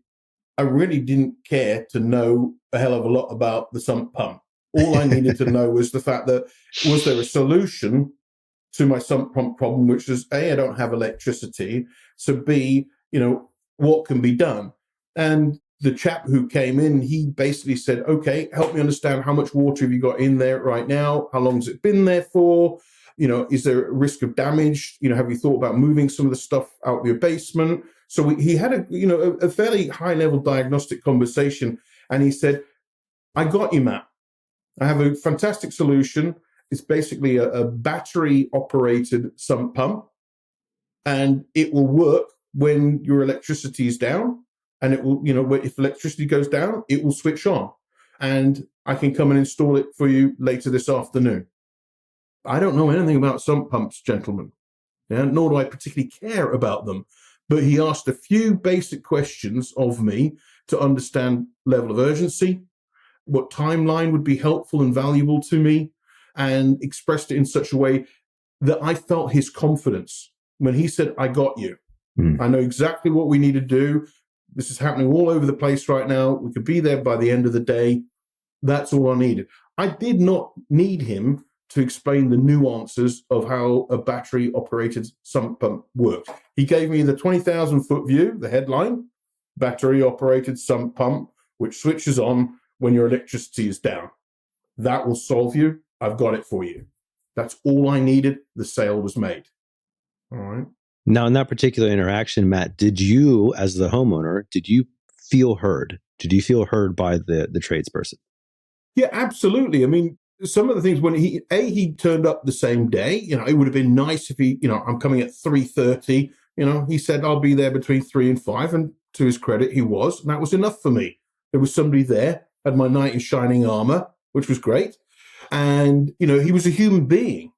I really didn't care to know a hell of a lot about the sump pump. All I needed to know was the fact that, was there a solution to my sump pump problem, which is A, I don't have electricity. So B, what can be done? And the chap who came in, he basically said, okay, help me understand how much water have you got in there right now? How long has it been there for? Is there a risk of damage? Have you thought about moving some of the stuff out of your basement? So he had a fairly high level diagnostic conversation. And he said, I got you, Matt. I have a fantastic solution. It's basically a battery operated sump pump, and it will work when your electricity is down. And it will, if electricity goes down, it will switch on. And I can come and install it for you later this afternoon. I don't know anything about sump pumps, gentlemen, nor do I particularly care about them. But he asked a few basic questions of me to understand level of urgency, what timeline would be helpful and valuable to me, and expressed it in such a way that I felt his confidence when he said, I got you. I know exactly what we need to do. This is happening all over the place right now. We could be there by the end of the day. That's all I needed. I did not need him to explain the nuances of how a battery-operated sump pump works. He gave me the 20,000-foot view, the headline, battery-operated sump pump, which switches on when your electricity is down. That will solve you. I've got it for you. That's all I needed. The sale was made. All right. Now, in that particular interaction, Matt, did you, as the homeowner, did you feel heard? Did you feel heard by the tradesperson? Yeah, absolutely. I mean, some of the things when he turned up the same day, it would have been nice if he, I'm coming at 3:30, he said, I'll be there between 3 and 5. And to his credit, he was, and that was enough for me. There was somebody there, had my knight in shining armor, which was great. And, he was a human being.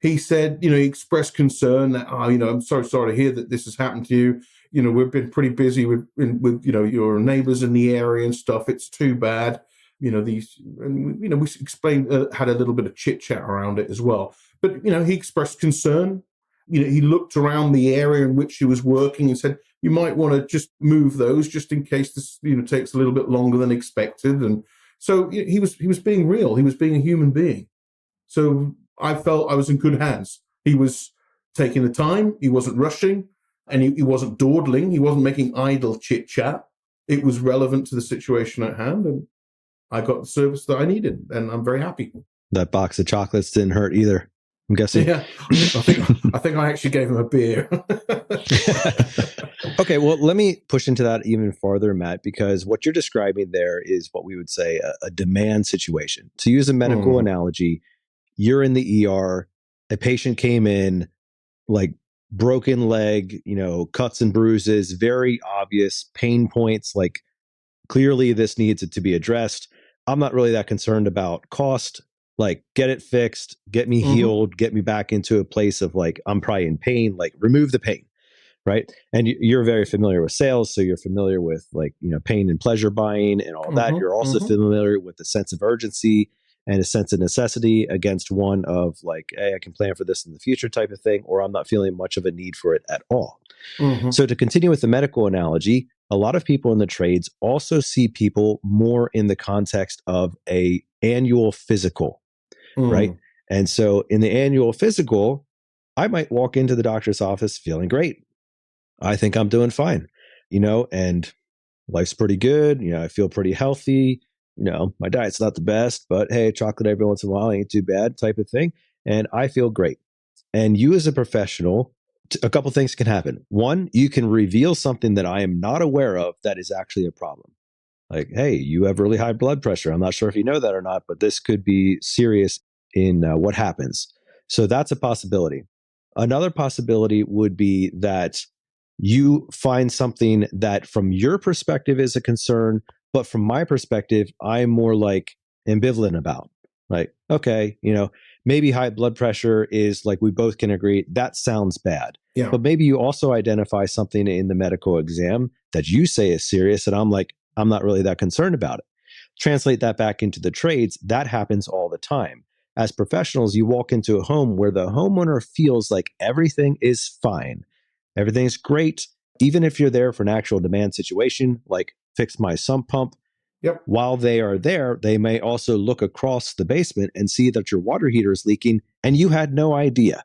He said, he expressed concern that, I'm so sorry to hear that this has happened to you. We've been pretty busy with your neighbors in the area and stuff. It's too bad. We explained, had a little bit of chit chat around it as well. But, he expressed concern. He looked around the area in which he was working and said, you might want to just move those just in case this, takes a little bit longer than expected. And so he was being real. He was being a human being. So I felt I was in good hands. He was taking the time. He wasn't rushing, and he wasn't dawdling. He wasn't making idle chit chat. It was relevant to the situation at hand, and I got the service that I needed, and I'm very happy. That box of chocolates didn't hurt either, I'm guessing. Yeah, I think I actually gave him a beer. Okay, well, let me push into that even farther, Matt, because what you're describing there is what we would say a demand situation. To use a medical analogy, you're in the ER, a patient came in, like broken leg, cuts and bruises, very obvious pain points. Like clearly this needs it to be addressed. I'm not really that concerned about cost. Like get it fixed, get me healed, get me back into a place of like, I'm probably in pain, like remove the pain. Right. And you're very familiar with sales. So you're familiar with like, pain and pleasure buying and all that. You're also familiar with the sense of urgency and a sense of necessity against one of like, hey, I can plan for this in the future type of thing, or I'm not feeling much of a need for it at all. So to continue with the medical analogy, a lot of people in the trades also see people more in the context of a annual physical, right? And so in the annual physical, I might walk into the doctor's office feeling great. I think I'm doing fine, and life's pretty good. I feel pretty healthy. My diet's not the best, but hey, chocolate every once in a while ain't too bad type of thing. And I feel great. And you as a professional, a couple things can happen. One, you can reveal something that I am not aware of that is actually a problem. Like, hey, you have really high blood pressure. I'm not sure if you know that or not, but this could be serious in what happens. So that's a possibility. Another possibility would be that you find something that from your perspective is a concern, but from my perspective, I'm more like ambivalent about. Like, okay, maybe high blood pressure is like, we both can agree that sounds bad. Yeah. But maybe you also identify something in the medical exam that you say is serious. And I'm like, I'm not really that concerned about it. Translate that back into the trades. That happens all the time. As professionals, you walk into a home where the homeowner feels like everything is fine. Everything's great. Even if you're there for an actual demand situation, like fix my sump pump. Yep. While they are there, they may also look across the basement and see that your water heater is leaking and you had no idea.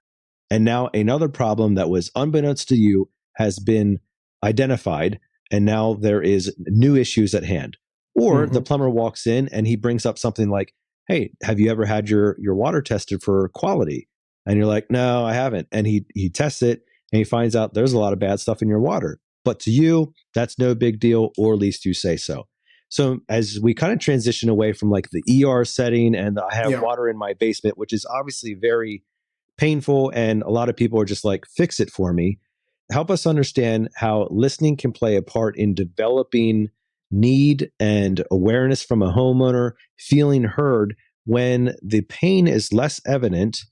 And now another problem that was unbeknownst to you has been identified, and now there is new issues at hand. Or the plumber walks in and he brings up something like, hey, have you ever had your water tested for quality? And you're like, no, I haven't. And he tests it and he finds out there's a lot of bad stuff in your water. But to you, that's no big deal, or at least you say so. So as we kind of transition away from like the ER setting and I have water in my basement, which is obviously very painful, and a lot of people are just like, fix it for me. Help us understand how listening can play a part in developing need and awareness from a homeowner, feeling heard when the pain is less evident,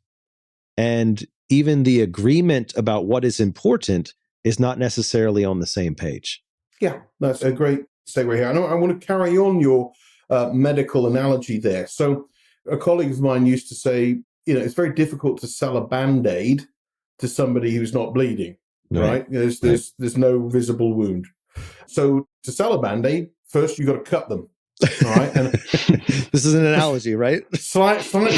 and even the agreement about what is important is not necessarily on the same page. Yeah, that's a great segue here. I want to carry on your medical analogy there. So a colleague of mine used to say, it's very difficult to sell a Band-Aid to somebody who's not bleeding, right? There's no visible wound. So to sell a Band-Aid, first you got to cut them. All right. And this is an analogy, right? Slightly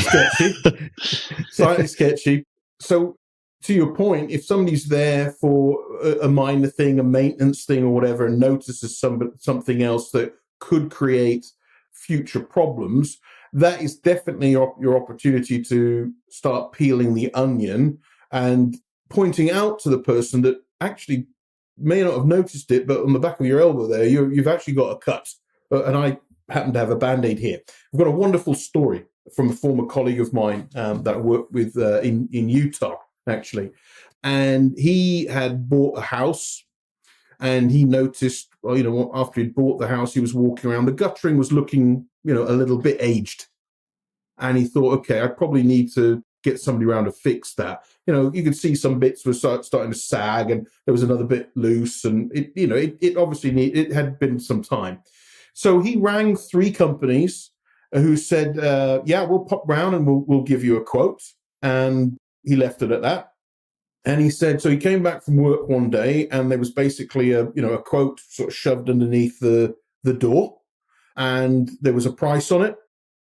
sketchy. So to your point, if somebody's there for a minor thing, a maintenance thing or whatever, and notices something else that could create future problems, that is definitely your opportunity to start peeling the onion and pointing out to the person that actually may not have noticed it, but on the back of your elbow there, you've actually got a cut. And I happen to have a Band-Aid here. I've got a wonderful story from a former colleague of mine that I worked with in Utah, actually. And he had bought a house, and he noticed, after he'd bought the house, he was walking around. The guttering was looking, a little bit aged. And he thought, okay, I probably need to get somebody around to fix that. You could see some bits were starting to sag, and there was another bit loose, and it obviously it had been some time. So he rang 3 companies who said, we'll pop round and we'll give you a quote. And he left it at that. And he said, so he came back from work one day, and there was basically a quote sort of shoved underneath the door, and there was a price on it.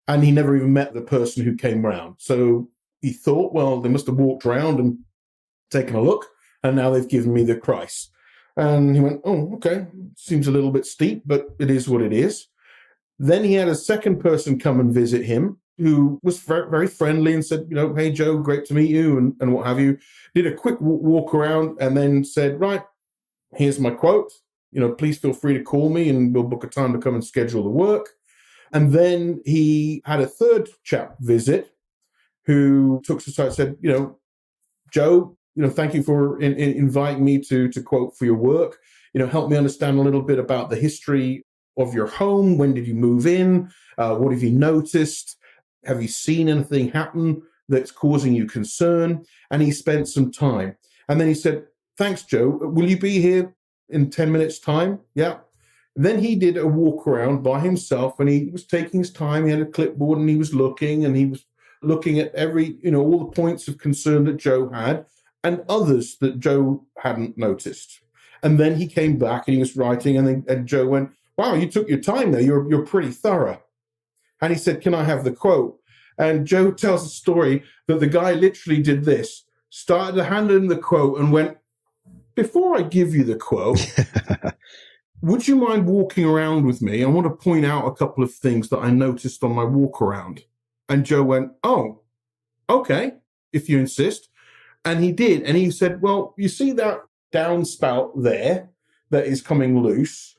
And he never even met the person who came round. So he thought, well, they must have walked around and taken a look, and now they've given me the price. And he went, oh, okay, seems a little bit steep, but it is what it is. Then he had a second person come and visit him, who was very, very friendly and said, hey, Joe, great to meet you, and what have you. Did a quick walk around and then said, right, here's my quote. Please feel free to call me and we'll book a time to come and schedule the work. And then he had a third chap visit who took us aside and said, Joe, thank you for inviting me to quote for your work. Help me understand a little bit about the history of your home. When did you move in? What have you noticed? Have you seen anything happen that's causing you concern? And he spent some time. And then he said, thanks, Joe. Will you be here in 10 minutes' time? Yeah. Then he did a walk around by himself, and he was taking his time. He had a clipboard and he was looking at all the points of concern that Joe had and others that Joe hadn't noticed. And then he came back and he was writing, and Joe went, wow, you took your time there. You're pretty thorough. And he said, can I have the quote? And Joe tells the story that the guy literally did this, started to hand him the quote and went, before I give you the quote, would you mind walking around with me? I want to point out a couple of things that I noticed on my walk around. And Joe went, oh, okay, if you insist. And he did. And he said, well, you see that downspout there that is coming loose?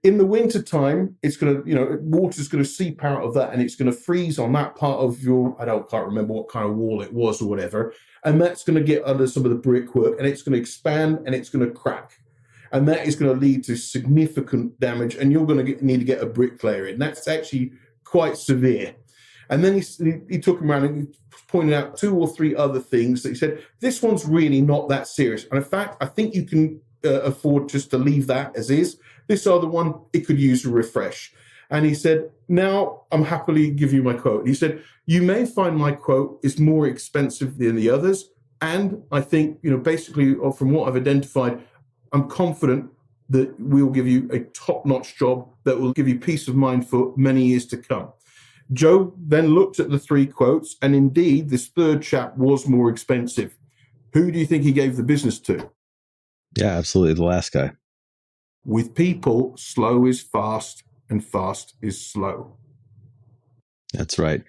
In the wintertime, it's going to, water's going to seep out of that and it's going to freeze on that part of can't remember what kind of wall it was or whatever. And that's going to get under some of the brickwork and it's going to expand and it's going to crack. And that is going to lead to significant damage and you're going to need to get a bricklayer in. That's actually quite severe. And then he took him around and he pointed out 2 or 3 other things that he said, this one's really not that serious. And in fact, I think you can afford just to leave that as is. This other one, it could use a refresh. And he said, now I'm happily give you my quote. He said, you may find my quote is more expensive than the others. And I think, basically from what I've identified, I'm confident that we'll give you a top-notch job that will give you peace of mind for many years to come. Joe then looked at the 3 quotes, and indeed, this third chap was more expensive. Who do you think he gave the business to? Yeah, absolutely. The last guy. With people, slow is fast, and fast is slow. That's right.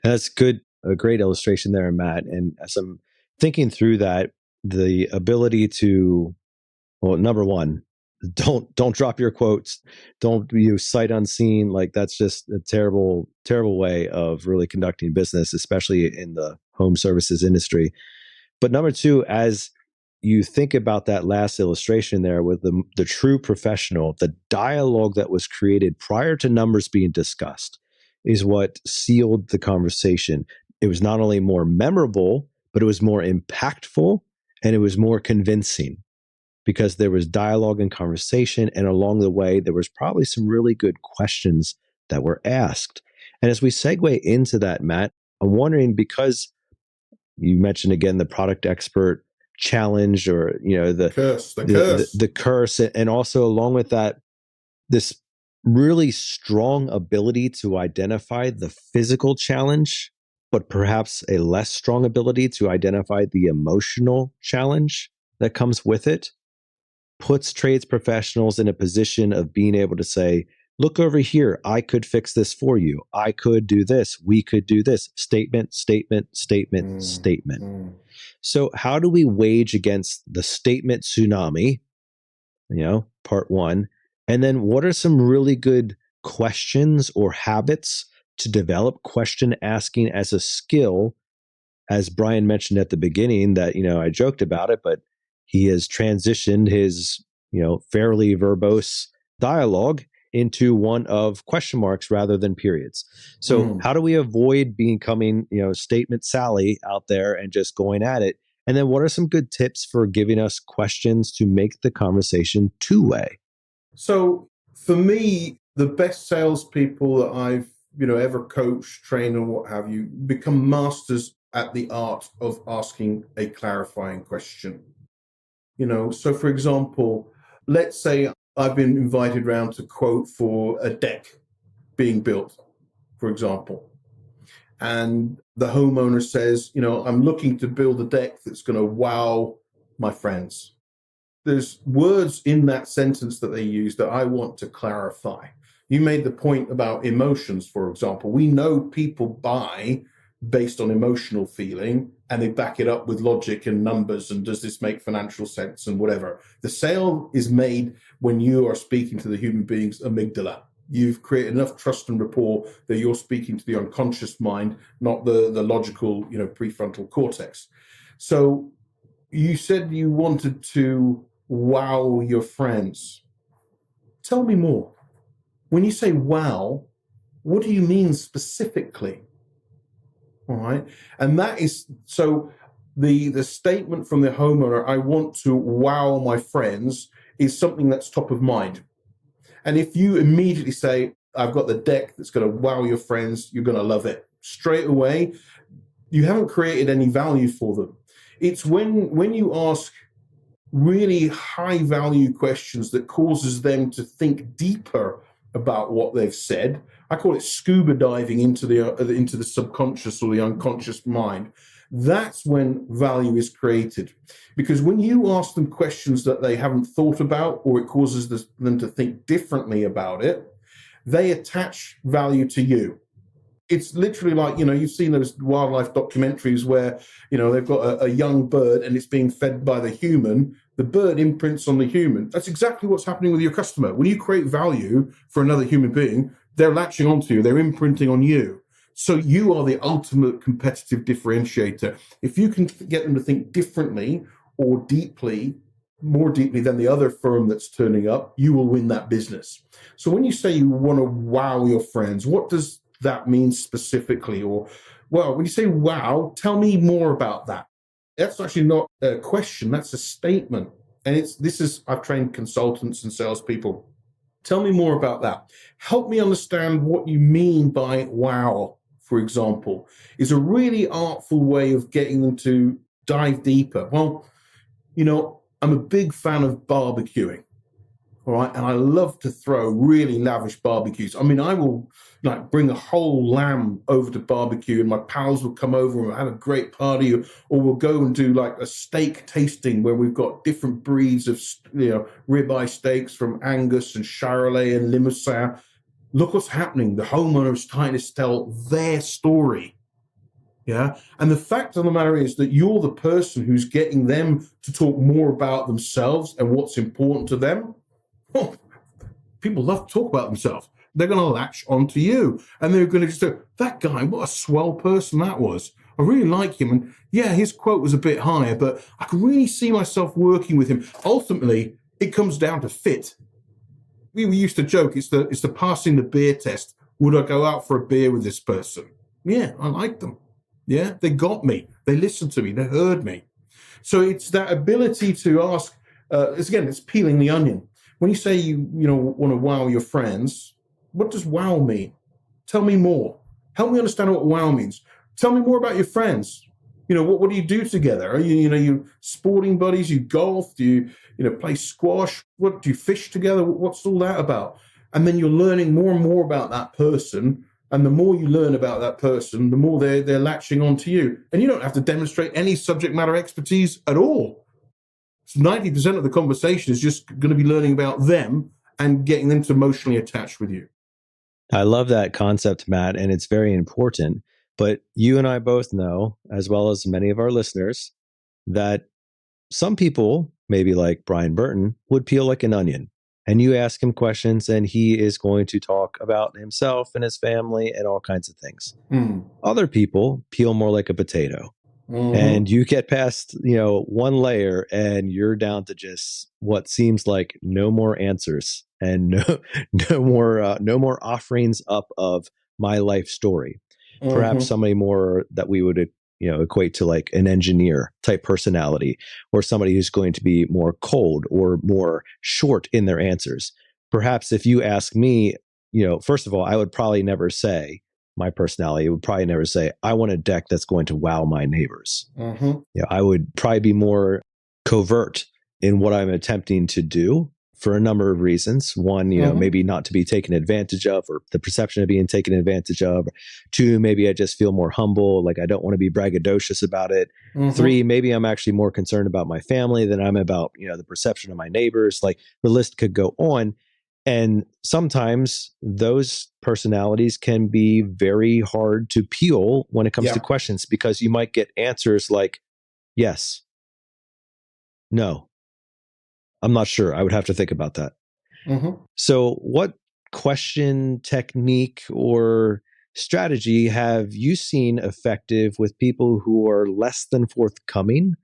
And that's good. A great illustration there, Matt. And as I'm thinking through that, the ability to, well, number one, don't drop your quotes. Don't use sight unseen. Like that's just a terrible, terrible way of really conducting business, especially in the home services industry. But number 2, as you think about that last illustration there with the true professional, the dialogue that was created prior to numbers being discussed is what sealed the conversation. It was not only more memorable, but it was more impactful and it was more convincing because there was dialogue and conversation. And along the way, there was probably some really good questions that were asked. And as we segue into that, Matt, I'm wondering, because you mentioned again the product expert challenge, or the curse, and also along with that, this really strong ability to identify the physical challenge, but perhaps a less strong ability to identify the emotional challenge that comes with it, puts trades professionals in a position of being able to say, look over here, I could fix this for you. I could do this. We could do this. Statement. So how do we wage against the statement tsunami, part 1? And then what are some really good questions or habits to develop question asking as a skill? As Brian mentioned at the beginning that, I joked about it, but he has transitioned his, fairly verbose dialogue into one of question marks rather than periods. So how do we avoid becoming, statement Sally out there and just going at it? And then what are some good tips for giving us questions to make the conversation two-way? So for me, the best salespeople that I've, ever coached, trained, and what have you, become masters at the art of asking a clarifying question. So for example, let's say I've been invited around to quote for a deck being built, for example. And the homeowner says, I'm looking to build a deck that's going to wow my friends. There's words in that sentence that they use that I want to clarify. You made the point about emotions, for example. We know people buy based on emotional feeling, and they back it up with logic and numbers, and does this make financial sense and whatever. The sale is made when you are speaking to the human being's amygdala. You've created enough trust and rapport that you're speaking to the unconscious mind, not the logical, prefrontal cortex. So You said you wanted to wow your friends. Tell me more. When you say wow, what do you mean specifically? All right. And that is so the statement from the homeowner, I want to wow my friends, is something that's top of mind. And if you immediately say, I've got the deck that's going to wow your friends, you're going to love it straight away, you haven't created any value for them. It's when you ask really high value questions that causes them to think deeper about what they've said. I call it scuba diving into the subconscious or the unconscious mind. That's when value is created. Because when you ask them questions that they haven't thought about, or it causes them to think differently about it, they attach value to you. It's literally like, you've seen those wildlife documentaries where, they've got a young bird and it's being fed by the human. The bird imprints on the human. That's exactly what's happening with your customer. When you create value for another human being, they're latching onto you. They're imprinting on you. So you are the ultimate competitive differentiator. If you can get them to think differently or more deeply than the other firm that's turning up, you will win that business. So when you say you want to wow your friends, what does that means specifically? Or, well, when you say wow, tell me more about that. That's actually not a question, that's a statement. And I've trained consultants and salespeople. Tell me more about that. Help me understand what you mean by wow, for example, is a really artful way of getting them to dive deeper. Well, I'm a big fan of barbecuing. All right. And I love to throw really lavish barbecues. I mean, I will bring a whole lamb over to barbecue and my pals will come over and we'll have a great party, or we'll go and do a steak tasting where we've got different breeds of, ribeye steaks from Angus and Charolais and Limousin. Look what's happening. The homeowner is trying to tell their story. Yeah. And the fact of the matter is that you're the person who's getting them to talk more about themselves and what's important to them. Oh, people love to talk about themselves. They're going to latch onto you and they're going to just go, that guy, what a swell person that was. I really like him. And yeah, his quote was a bit higher, but I can really see myself working with him. Ultimately, it comes down to fit. We used to joke, it's the passing the beer test. Would I go out for a beer with this person? Yeah, I like them. Yeah, they got me. They listened to me. They heard me. So it's that ability to ask, it's peeling the onion. When you say you want to wow your friends, what does wow mean? Tell me more. Help me understand what wow means. Tell me more about your friends. What do you do together? Are you sporting buddies? You golf? Do you play squash? What do you fish together? What's all that about? And then you're learning more and more about that person. And the more you learn about that person, the more they're latching onto you. And you don't have to demonstrate any subject matter expertise at all. So 90% of the conversation is just going to be learning about them and getting them to emotionally attach with you. I love that concept, Matt, and it's very important. But you and I both know, as well as many of our listeners, that some people, maybe like Brian Burton, would peel like an onion. And you ask him questions and he is going to talk about himself and his family and all kinds of things. Other people peel more like a potato. And you get past, one layer and you're down to just what seems like no more answers and no more offerings up of my life story. Perhaps somebody more that we would, equate to like an engineer type personality, or somebody who's going to be more cold or more short in their answers. Perhaps if you ask me, first of all, I would probably never say, my personality would probably never say, I want a deck that's going to wow my neighbors. I would probably be more covert in what I'm attempting to do for a number of reasons. One, maybe not to be taken advantage of, or the perception of being taken advantage of. Two, maybe I just feel more humble, like I don't want to be braggadocious about it. Three, maybe I'm actually more concerned about my family than I'm about, the perception of my neighbors. Like the list could go on. And sometimes those personalities can be very hard to peel when it comes to questions, because you might get answers like, yes, no, I'm not sure. I would have to think about that. So what question, technique, or strategy have you seen effective with people who are less than forthcoming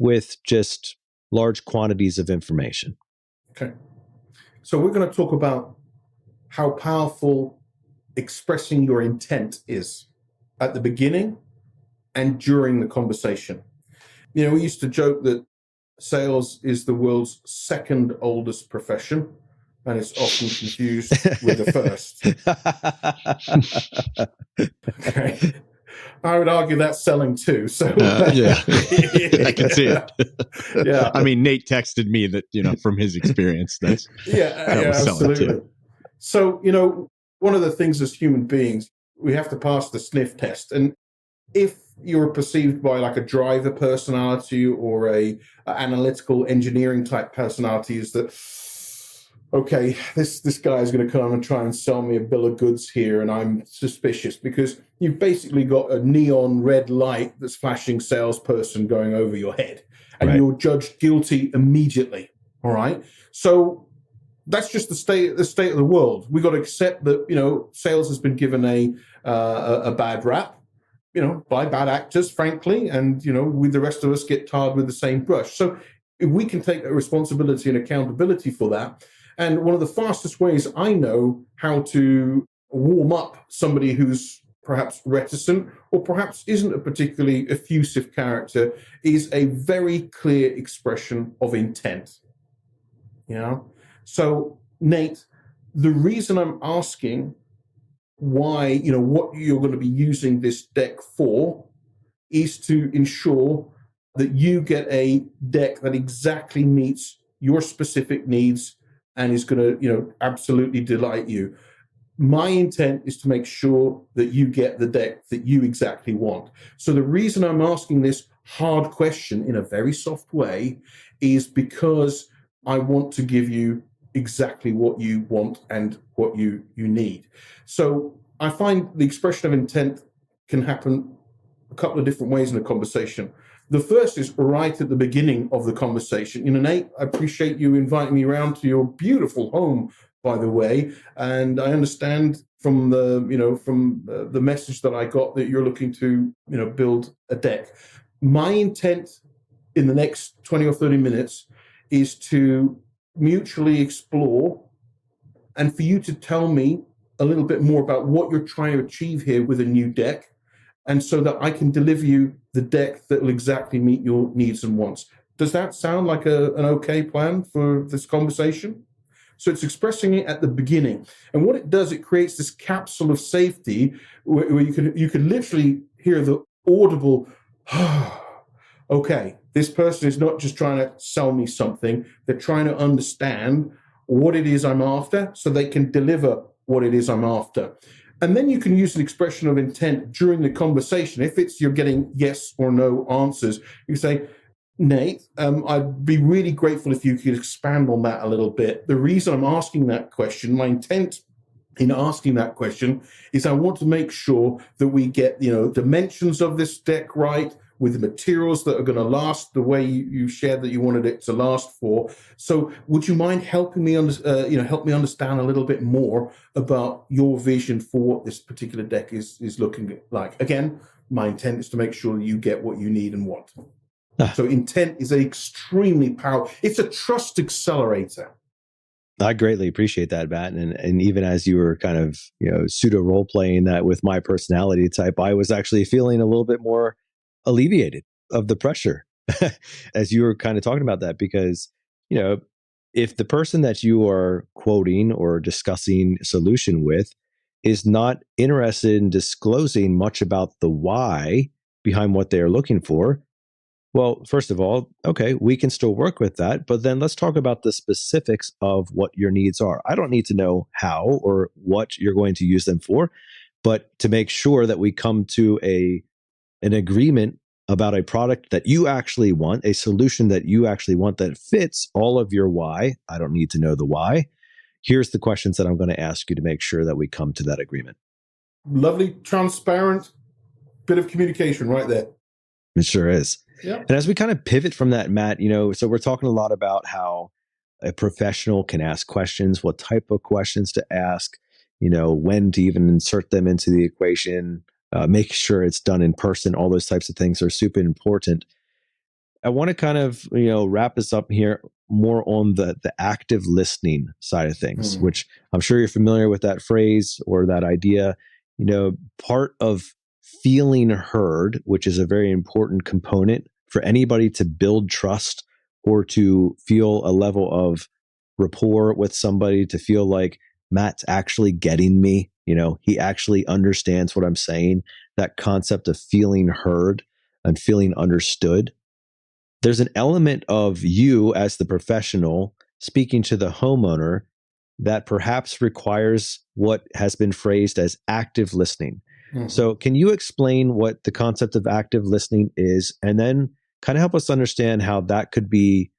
with just large quantities of information. Okay. So we're going to talk about how powerful expressing your intent is at the beginning and during the conversation. You know, we used to joke that sales is the world's second oldest profession, and it's often confused with the first. Okay. I would argue that's selling too. So yeah, I can see it. Yeah. I mean, Nate texted me that, from his experience, that was selling absolutely. too. So, one of the things as human beings, we have to pass the sniff test. And if you're perceived by like a driver personality or a analytical engineering type personality, is that, okay, this guy is going to come and try and sell me a bill of goods here, and I'm suspicious, because you've basically got a neon red light that's flashing salesperson going over your head, and you're judged guilty immediately. All right. So that's just the state of the world. We got to accept that, sales has been given a bad rap, by bad actors, frankly, and, we, the rest of us, get tarred with the same brush. So if we can take responsibility and accountability for that. And one of the fastest ways I know how to warm up somebody who's perhaps reticent or perhaps isn't a particularly effusive character is a very clear expression of intent. So, Nate, the reason I'm asking why, what you're going to be using this deck for is to ensure that you get a deck that exactly meets your specific needs and is going to, absolutely delight you. My intent is to make sure that you get the deck that you exactly want. So the reason I'm asking this hard question in a very soft way is because I want to give you exactly what you want and what you need. So I find the expression of intent can happen a couple of different ways in a conversation. The first is right at the beginning of the conversation. Nate, I appreciate you inviting me around to your beautiful home, by the way. And I understand from the message that I got that you're looking to, build a deck. My intent in the next 20 or 30 minutes is to mutually explore and for you to tell me a little bit more about what you're trying to achieve here with a new deck, and so that I can deliver you the deck that will exactly meet your needs and wants. Does that sound like an okay plan for this conversation? So it's expressing it at the beginning. And what it does, it creates this capsule of safety where you can literally hear the audible, okay, this person is not just trying to sell me something. They're trying to understand what it is I'm after so they can deliver what it is I'm after. And then you can use an expression of intent during the conversation. If you're getting yes or no answers, you say, Nate, I'd be really grateful if you could expand on that a little bit. The reason I'm asking that question, my intent in asking that question, is I want to make sure that we get, dimensions of this deck right, with the materials that are going to last the way you shared that you wanted it to last for. So would you mind helping me help me understand a little bit more about your vision for what this particular deck is looking like? Again, my intent is to make sure you get what you need and want. So intent is an extremely powerful, it's a trust accelerator. I greatly appreciate that, Matt. And even as you were kind of, pseudo role playing that with my personality type, I was actually feeling a little bit more alleviated of the pressure as you were kind of talking about that, because, if the person that you are quoting or discussing a solution with is not interested in disclosing much about the why behind what they are looking for, well, first of all, okay, we can still work with that, but then let's talk about the specifics of what your needs are. I don't need to know how or what you're going to use them for, but to make sure that we come to an agreement about a product that you actually want, a solution that you actually want that fits all of your why. I don't need to know the why. Here's the questions that I'm going to ask you to make sure that we come to that agreement. Lovely, transparent bit of communication right there. It sure is. Yeah. And as we kind of pivot from that, Matt, so we're talking a lot about how a professional can ask questions, what type of questions to ask, when to even insert them into the equation, make sure it's done in person. All those types of things are super important. I want to kind of, wrap this up here more on the active listening side of things, which I'm sure you're familiar with that phrase or that idea. Part of feeling heard, which is a very important component for anybody to build trust or to feel a level of rapport with somebody, to feel like Matt's actually getting me, he actually understands what I'm saying. That concept of feeling heard and feeling understood. There's an element of you as the professional speaking to the homeowner that perhaps requires what has been phrased as active listening. So can you explain what the concept of active listening is, and then kind of help us understand how that could be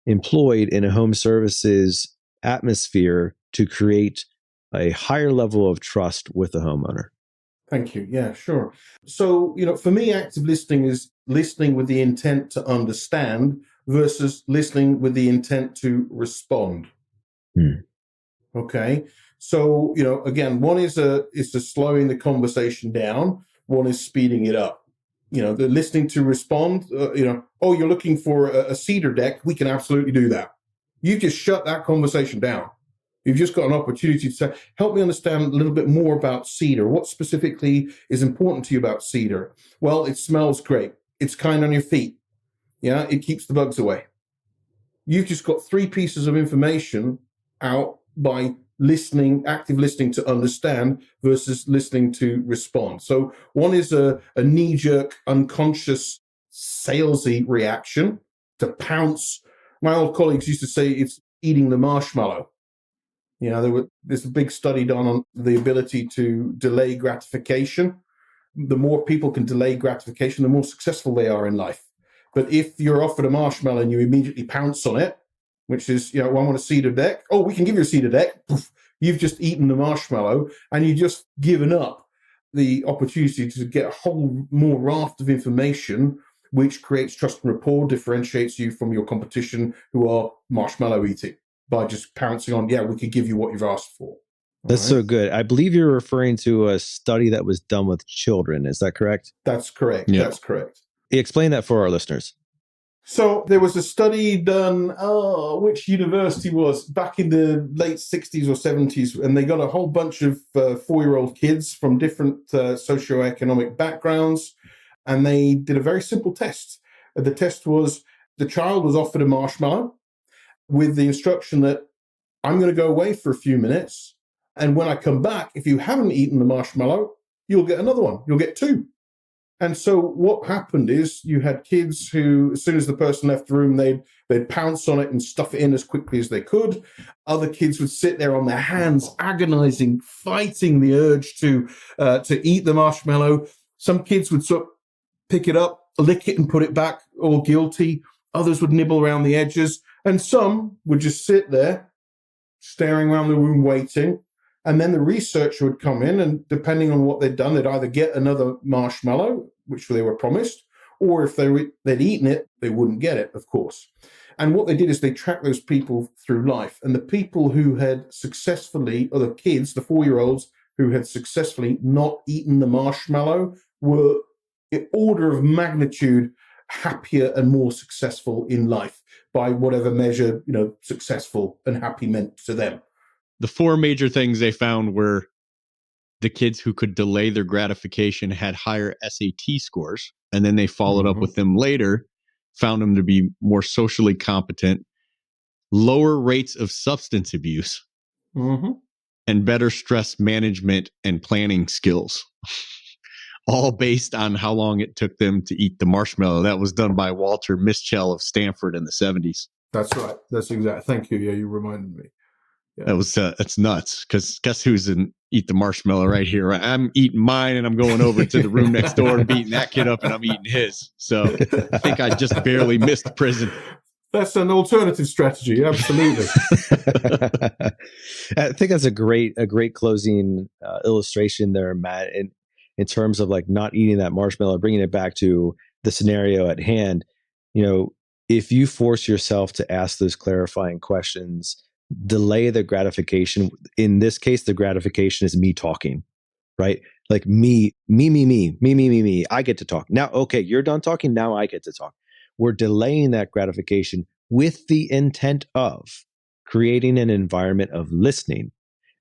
employed in a home services atmosphere to create a higher level of trust with the homeowner? Thank you. Yeah, sure. So, for me, active listening is listening with the intent to understand versus listening with the intent to respond. Okay. So, again, one is to slowing the conversation down. One is speeding it up. The listening to respond, oh, you're looking for a cedar deck. We can absolutely do that. You just shut that conversation down. You've just got an opportunity to say, help me understand a little bit more about cedar. What specifically is important to you about cedar? Well, it smells great. It's kind on your feet. Yeah, it keeps the bugs away. You've just got 3 pieces of information out by listening, active listening to understand versus listening to respond. So one is a knee-jerk, unconscious, salesy reaction to pounce. My old colleagues used to say it's eating the marshmallow. There's a big study done on the ability to delay gratification. The more people can delay gratification, the more successful they are in life. But if you're offered a marshmallow and you immediately pounce on it, which is, I want a cedar deck. Oh, we can give you a cedar deck. Poof, you've just eaten the marshmallow and you've just given up the opportunity to get a whole more raft of information, which creates trust and rapport, differentiates you from your competition who are marshmallow eating by just pouncing on, we could give you what you've asked for. That's so good. I believe you're referring to a study that was done with children. Is that correct? That's correct. Yeah. That's correct. Explain that for our listeners. So there was a study done, which university was, back in the late 60s or 70s, and they got a whole bunch of 4-year-old kids from different socioeconomic backgrounds, and they did a very simple test. The test was the child was offered a marshmallow with the instruction that I'm going to go away for a few minutes, and when I come back, if you haven't eaten the marshmallow, you'll get another one. You'll get 2. And so what happened is you had kids who, as soon as the person left the room, they'd pounce on it and stuff it in as quickly as they could. Other kids would sit there on their hands, agonizing, fighting the urge to eat the marshmallow. Some kids would sort of pick it up, lick it and put it back, all guilty. Others would nibble around the edges. And some would just sit there, staring around the room, waiting. And then the researcher would come in, and depending on what they'd done, they'd either get another marshmallow, which they were promised, or if they'd eaten it, they wouldn't get it, of course. And what they did is they tracked those people through life. And the people who had successfully, or the kids, the 4-year-olds who had successfully not eaten the marshmallow, were in order of magnitude happier and more successful in life by whatever measure, successful and happy meant to them. The 4 major things they found were the kids who could delay their gratification had higher SAT scores. And then they followed up with them later, found them to be more socially competent, lower rates of substance abuse, and better stress management and planning skills. All based on how long it took them to eat the marshmallow. That was done by Walter Mischel of Stanford in the 70s. That's right. That's exactly. Thank you. Yeah, you reminded me. Yeah. That was that's nuts, because guess who's in eat the marshmallow right here? I'm eating mine and I'm going over to the room next door and beating that kid up and I'm eating his. So I think I just barely missed prison. That's an alternative strategy. Absolutely. I think that's a great closing illustration there, Matt, in terms of like not eating that marshmallow, bringing it back to the scenario at hand. If you force yourself to ask those clarifying questions, delay the gratification. In this case, the gratification is me talking, right? Like me. I get to talk. Now, okay, you're done talking. Now I get to talk. we're delaying that gratification with the intent of creating an environment of listening.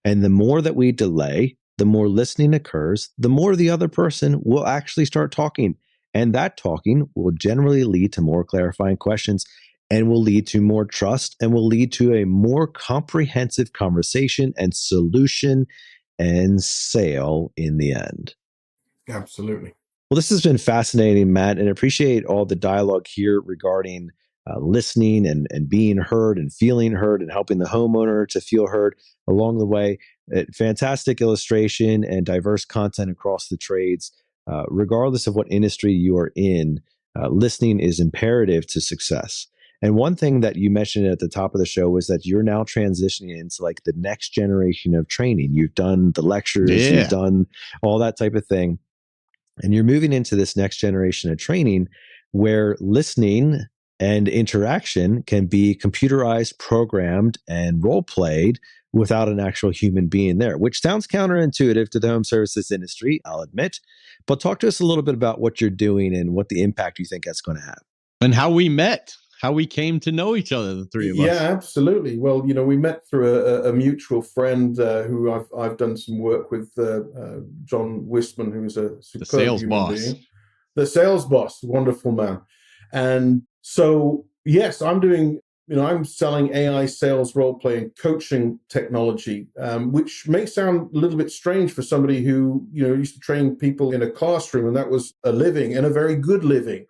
And the more that we delay, the more listening occurs, the more the other person will actually start talking. And that talking will generally lead to more clarifying questions and will lead to more trust and will lead to a more comprehensive conversation and solution and sale in the end. Absolutely. Well, this has been fascinating, Matt, and I appreciate all the dialogue here regarding listening and being heard and feeling heard and helping the homeowner to feel heard along the way. Fantastic illustration and diverse content across the trades. Regardless of what industry you are in, listening is imperative to success. And one thing that you mentioned at the top of the show was that you're now transitioning into like the next generation of training. You've done the lectures, you've done all that type of thing. And you're moving into this next generation of training where listening and interaction can be computerized, programmed, and role played without an actual human being there, which sounds counterintuitive to the home services industry, I'll admit. But talk to us a little bit about what you're doing and what the impact you think that's going to have. And how we met, how we came to know each other, the three of us. Yeah, absolutely. Well, we met through a mutual friend who I've done some work with, John Wistman, who's a superb sales human boss. being. The sales boss, wonderful man. And so, yes, I'm doing, I'm selling AI sales role play and coaching technology, which may sound a little bit strange for somebody who, used to train people in a classroom, and that was a living and a very good living.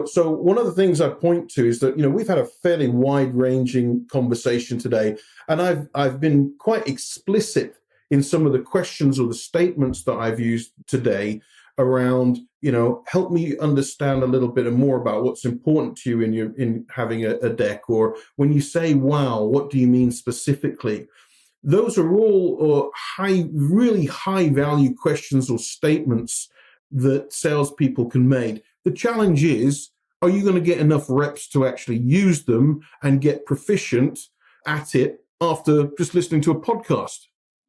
So one of the things I point to is that, we've had a fairly wide-ranging conversation today, and I've been quite explicit in some of the questions or the statements that I've used today around, help me understand a little bit more about what's important to you in having a deck, or when you say, wow, what do you mean specifically? Those are all really high value questions or statements that salespeople can make. The challenge is, are you going to get enough reps to actually use them and get proficient at it after just listening to a podcast?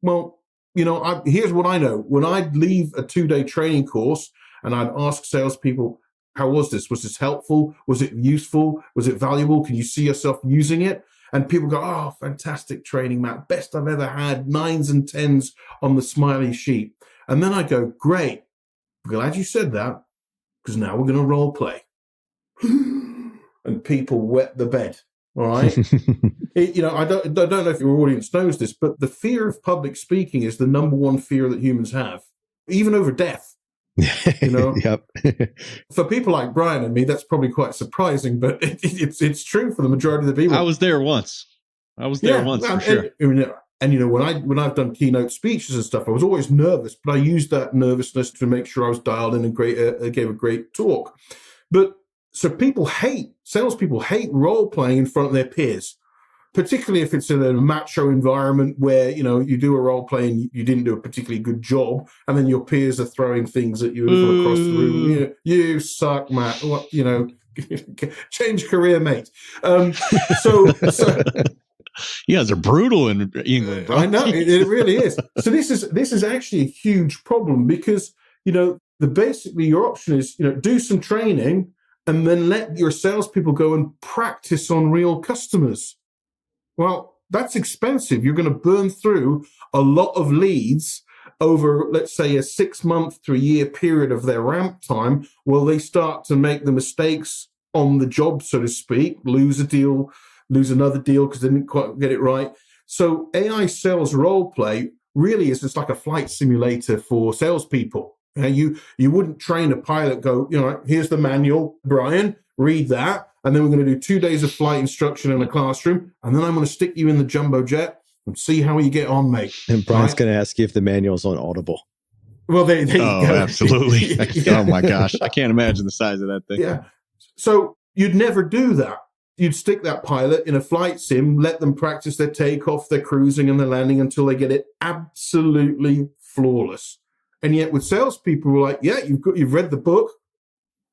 Well, here's what I know. When I'd leave a 2-day training course and I'd ask salespeople, how was this? Was this helpful? Was it useful? Was it valuable? Can you see yourself using it? And people go, oh, fantastic training, Matt. Best I've ever had. 9s and 10s on the smiley sheet. And then I go, great. Glad you said that, because now we're going to role play. And people wet the bed. All right. I don't know if your audience knows this, but the fear of public speaking is the number one fear that humans have, even over death. Yep. For people like Brian and me, that's probably quite surprising, but it's true for the majority of the people. I was there once. For sure. And when I've done keynote speeches and stuff, I was always nervous, but I used that nervousness to make sure I was dialed in and gave a great talk. But so salespeople hate role playing in front of their peers, particularly if it's in a macho environment where, you do a role play and you didn't do a particularly good job, and then your peers are throwing things at you from across the room. You suck, Matt. What, change career, mate. So you guys are brutal in England, bro. I know, it really is. So this is actually a huge problem because, basically your option is, do some training and then let your salespeople go and practice on real customers. Well, that's expensive. You're going to burn through a lot of leads over, let's say, a 6-month to a year period of their ramp time. Well, they start to make the mistakes on the job, so to speak, lose a deal, lose another deal because they didn't quite get it right. So AI sales role play really is just like a flight simulator for salespeople. You wouldn't train a pilot, go, here's the manual, Brian, read that. And then we're going to do 2 days of flight instruction in a classroom. And then I'm going to stick you in the jumbo jet and see how you get on, mate. And Brian's going to ask you if the manual's on Audible. Well, there you go. Absolutely. Oh my gosh. I can't imagine the size of that thing. Yeah. So you'd never do that. You'd stick that pilot in a flight sim, let them practice their takeoff, their cruising, and their landing until they get it absolutely flawless. And yet with salespeople, we're like, yeah, you've read the book,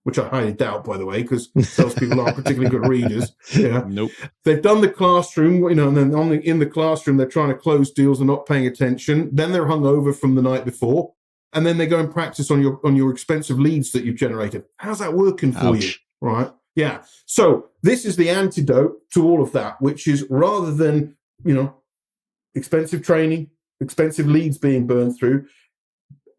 which I highly doubt, by the way, because salespeople aren't particularly good readers. Yeah. Nope. They've done the classroom, and then in the classroom, they're trying to close deals and not paying attention. Then they're hungover from the night before. And then they go and practice on your expensive leads that you've generated. How's that working for you? Right. Yeah. So this is the antidote to all of that, which is rather than, expensive training, expensive leads being burned through,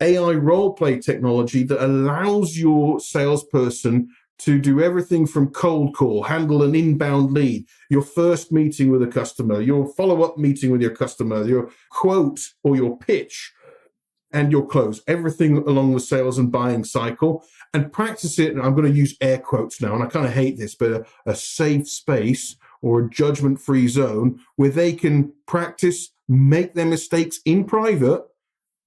AI role play technology that allows your salesperson to do everything from cold call, handle an inbound lead, your first meeting with a customer, your follow-up meeting with your customer, your quote or your pitch, and your close, everything along the sales and buying cycle, and practice it. And I'm going to use air quotes now, and I kind of hate this, but a safe space or a judgment-free zone where they can practice, make their mistakes in private,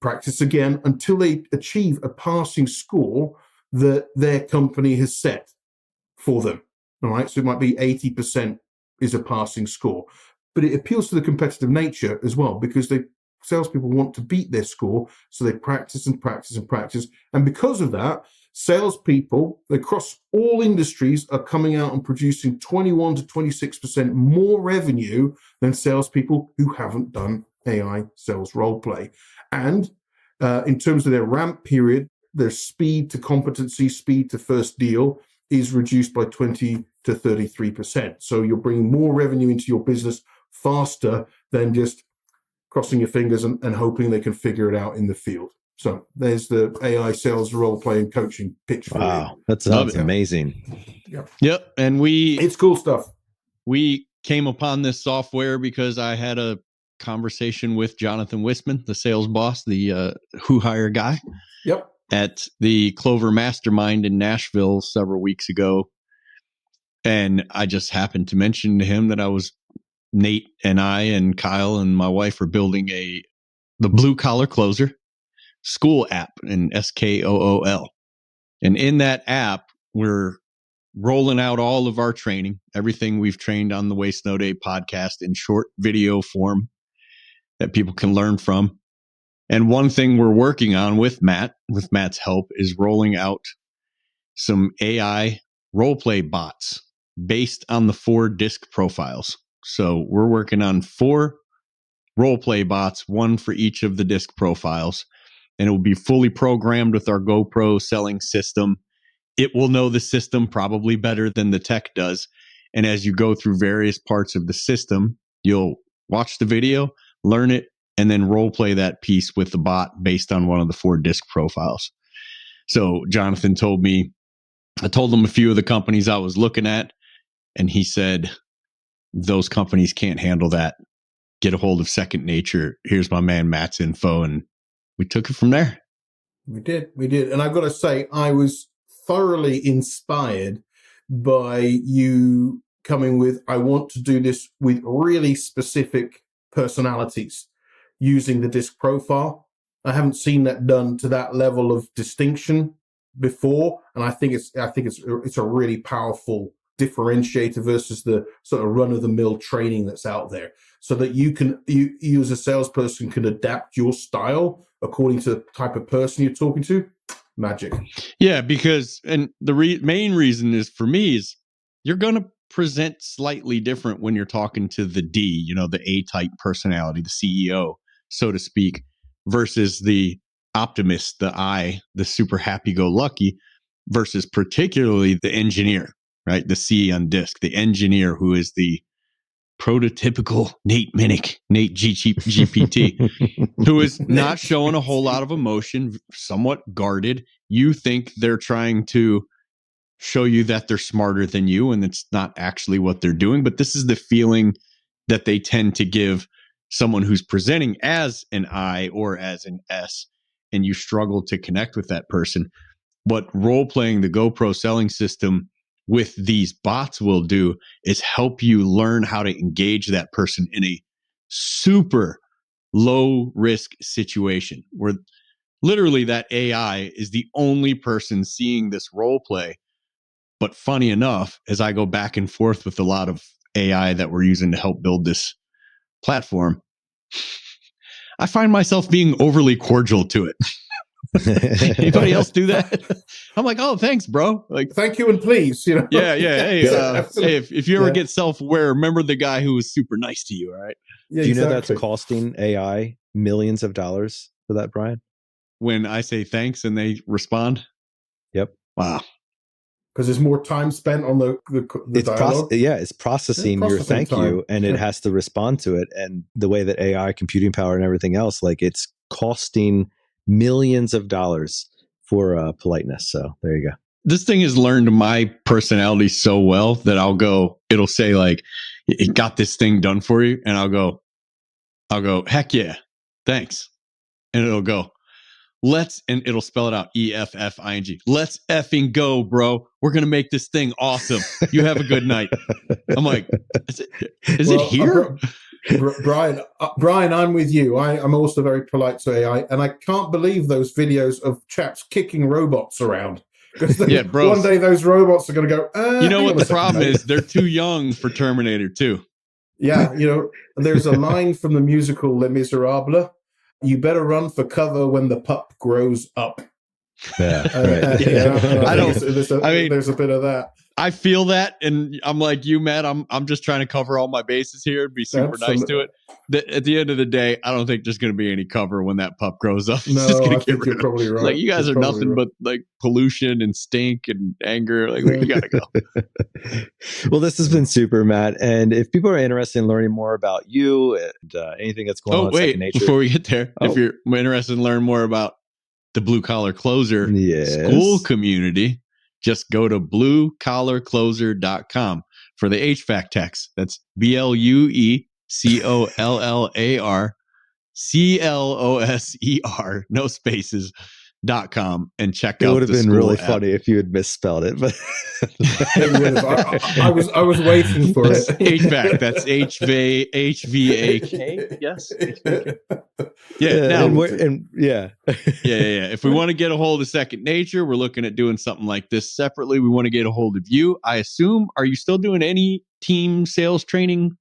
practice again until they achieve a passing score that their company has set for them. All right. So it might be 80% is a passing score, but it appeals to the competitive nature as well, because salespeople want to beat their score. So they practice and practice and practice. And because of that, salespeople across all industries are coming out and producing 21 to 26% more revenue than salespeople who haven't done AI sales role play. And in terms of their ramp period, their speed to competency, speed to first deal is reduced by 20 to 33%. So you're bringing more revenue into your business faster than just crossing your fingers and hoping they can figure it out in the field. So there's the AI sales role play and coaching pitch for you. Wow, that sounds amazing. Yep. And it's cool stuff. We came upon this software because I had a conversation with Jonathan Wisman, the sales boss, the Who Hire guy. Yep. At the Clover Mastermind in Nashville several weeks ago. And I just happened to mention to him that Nate and I and Kyle and my wife are building the Blue Collar Closer school app, in SKOOL. And in that app, we're rolling out all of our training, everything we've trained on the Waste No Day podcast in short video form that people can learn from. And one thing we're working on with Matt's help, is rolling out some AI role play bots based on the 4 disc profiles. So we're working on 4 role play bots, one for each of the disc profiles, and it will be fully programmed with our GoPro selling system. It will know the system probably better than the tech does. And as you go through various parts of the system, you'll watch the video, learn it, and then role play that piece with the bot based on one of the 4 disc profiles. So Jonathan told me, I told him a few of the companies I was looking at, and he said, those companies can't handle that. Get a hold of Second Nature. Here's my man Matt's info. And we took it from there. We did. And I've got to say, I was thoroughly inspired by you coming with, I want to do this with really specific personalities using the disc profile. I haven't seen that done to that level of distinction before, and I think it's a really powerful differentiator versus the sort of run-of-the-mill training that's out there, so that you as a salesperson can adapt your style according to the type of person you're talking to. Magic. Yeah, because and the main reason is, for me, is you're going to present slightly different when you're talking to the D, the A-type personality, the CEO, so to speak, versus the optimist, the I, the super happy-go-lucky, versus particularly the engineer, right? The C on disc, the engineer who is the prototypical Nate Minnick, Nate GPT, who is not showing a whole lot of emotion, somewhat guarded. You think they're trying to show you that they're smarter than you, and it's not actually what they're doing. But this is the feeling that they tend to give someone who's presenting as an I or as an S, and you struggle to connect with that person. What role-playing the GoPro selling system with these bots will do is help you learn how to engage that person in a super low-risk situation where literally that AI is the only person seeing this role play. But funny enough, as I go back and forth with a lot of AI that we're using to help build this platform, I find myself being overly cordial to it. Anybody else do that? I'm like, oh, thanks, bro. Like, thank you and please. Yeah. Hey, hey, if you ever get self-aware, remember the guy who was super nice to you, all right? Yeah, do you know that's costing AI millions of dollars for that, Brian? When I say thanks and they respond? Yep. Wow. because there's more time spent on the dialogue. It's processing your thank you, and it has to respond to it. And the way that AI, computing power, and everything else, like it's costing millions of dollars for politeness. So there you go. This thing has learned my personality so well that it'll say like, it got this thing done for you. And I'll go, heck yeah, thanks. And it'll go, and it'll spell it out, EFFING. Let's effing go, bro. We're going to make this thing awesome. You have a good night. I'm like, is it here? Brian, I'm with you. I'm also very polite to AI, and I can't believe those videos of chaps kicking robots around. Because one day those robots are going to go, you know what the problem is? They're too young for Terminator 2. Yeah, there's a line from the musical Les Miserables. You better run for cover when the pup grows up. Yeah, right. There's a bit of that. I feel that, and I'm like you, Matt. I'm just trying to cover all my bases here and be super nice to it. At the end of the day, I don't think there's going to be any cover when that pup grows up. No, I think you're probably right. Like, you guys are nothing but like pollution and stink and anger. Like, we gotta go. Well, this has been super, Matt. And if people are interested in learning more about you and anything that's going on, wait, before we get there, if you're interested in learning more about the Blue Collar Closer school community, just go to bluecollarcloser.com for the HVAC techs. That's BLUECOLLARCLOSER, no spaces.com, and check out. It would have been really funny if you had misspelled it, but I was waiting for it. HVAC, that's HVAK. Yes. Yeah. Yeah. If we want to get a hold of Second Nature, we're looking at doing something like this separately. We want to get a hold of you. I assume, are you still doing any team sales training?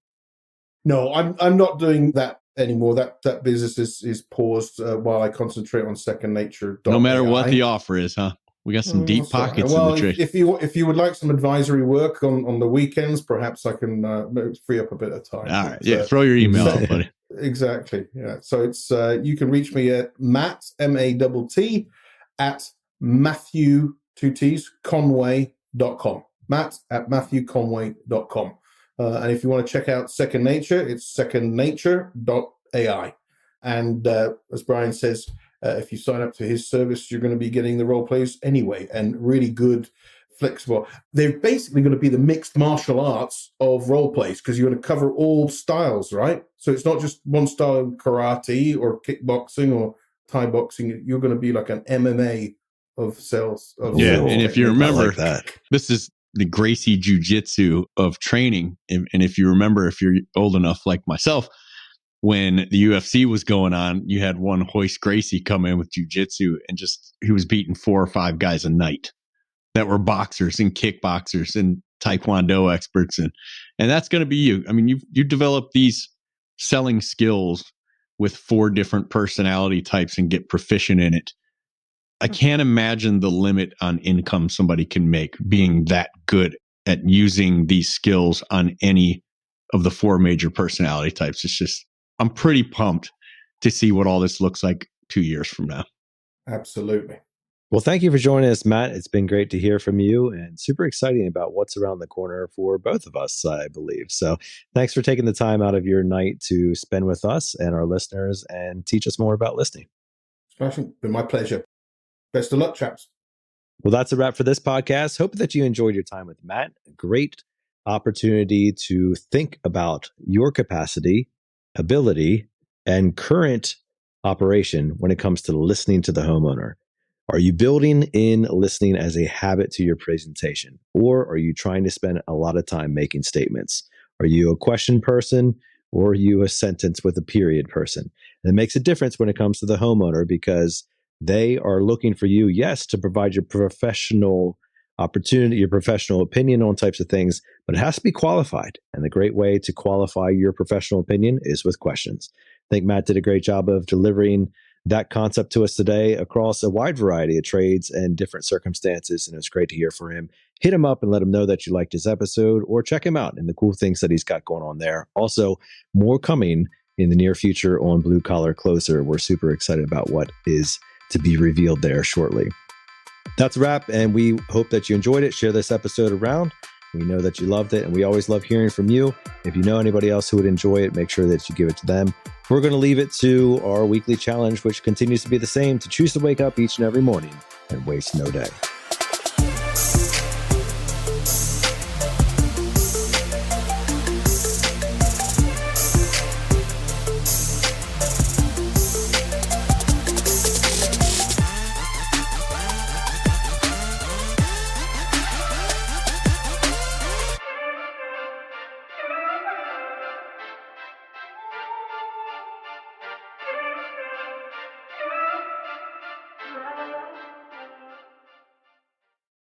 No, I'm not doing that anymore. That business is paused while I concentrate on Second Nature. No matter what the offer is, huh? We got some deep pockets in the trade. If you would like some advisory work on the weekends, perhaps I can free up a bit of time. All right, throw your email out, buddy. Exactly. Yeah. So it's you can reach me at Matt MATT at Matthew 2 T's Conway.com. Matt at MatthewConway.com. And if you want to check out Second Nature, it's secondnature.ai. And as Brian says, if you sign up to his service, you're going to be getting the role plays anyway, and really good, flexible. They're basically going to be the mixed martial arts of role plays, because you're going to cover all styles, right? So it's not just one style of karate or kickboxing or Thai boxing. You're going to be like an MMA of sales. And if you remember, this is the Gracie Jiu-Jitsu of training. And if you remember, if you're old enough like myself, when the UFC was going on, you had one Hoist Gracie come in with jiu-jitsu, and he was beating 4 or 5 guys a night that were boxers and kickboxers and taekwondo experts. And that's going to be you. I mean, you develop these selling skills with 4 different personality types and get proficient in it. I can't imagine the limit on income somebody can make being that good at using these skills on any of the 4 major personality types. It's just, I'm pretty pumped to see what all this looks like 2 years from now. Absolutely. Well, thank you for joining us, Matt. It's been great to hear from you, and super exciting about what's around the corner for both of us, I believe. So thanks for taking the time out of your night to spend with us and our listeners and teach us more about listening. It's been my pleasure. Best of luck, chaps. Well, that's a wrap for this podcast. Hope that you enjoyed your time with Matt. A great opportunity to think about your capacity, ability, and current operation when it comes to listening to the homeowner. Are you building in listening as a habit to your presentation, or are you trying to spend a lot of time making statements? Are you a question person, or are you a sentence with a period person? And it makes a difference when it comes to the homeowner, because they are looking for you, yes, to provide your professional opportunity, your professional opinion on types of things, but it has to be qualified. And the great way to qualify your professional opinion is with questions. I think Matt did a great job of delivering that concept to us today across a wide variety of trades and different circumstances. And it was great to hear from him. Hit him up and let him know that you liked his episode, or check him out and the cool things that he's got going on there. Also, more coming in the near future on Blue Collar Closer. We're super excited about what is to be revealed there shortly. That's a wrap, and we hope that you enjoyed it. Share this episode around. We know that you loved it, and we always love hearing from you. If you know anybody else who would enjoy it, make sure that you give it to them. We're going to leave it to our weekly challenge, which continues to be the same, to choose to wake up each and every morning and waste no day.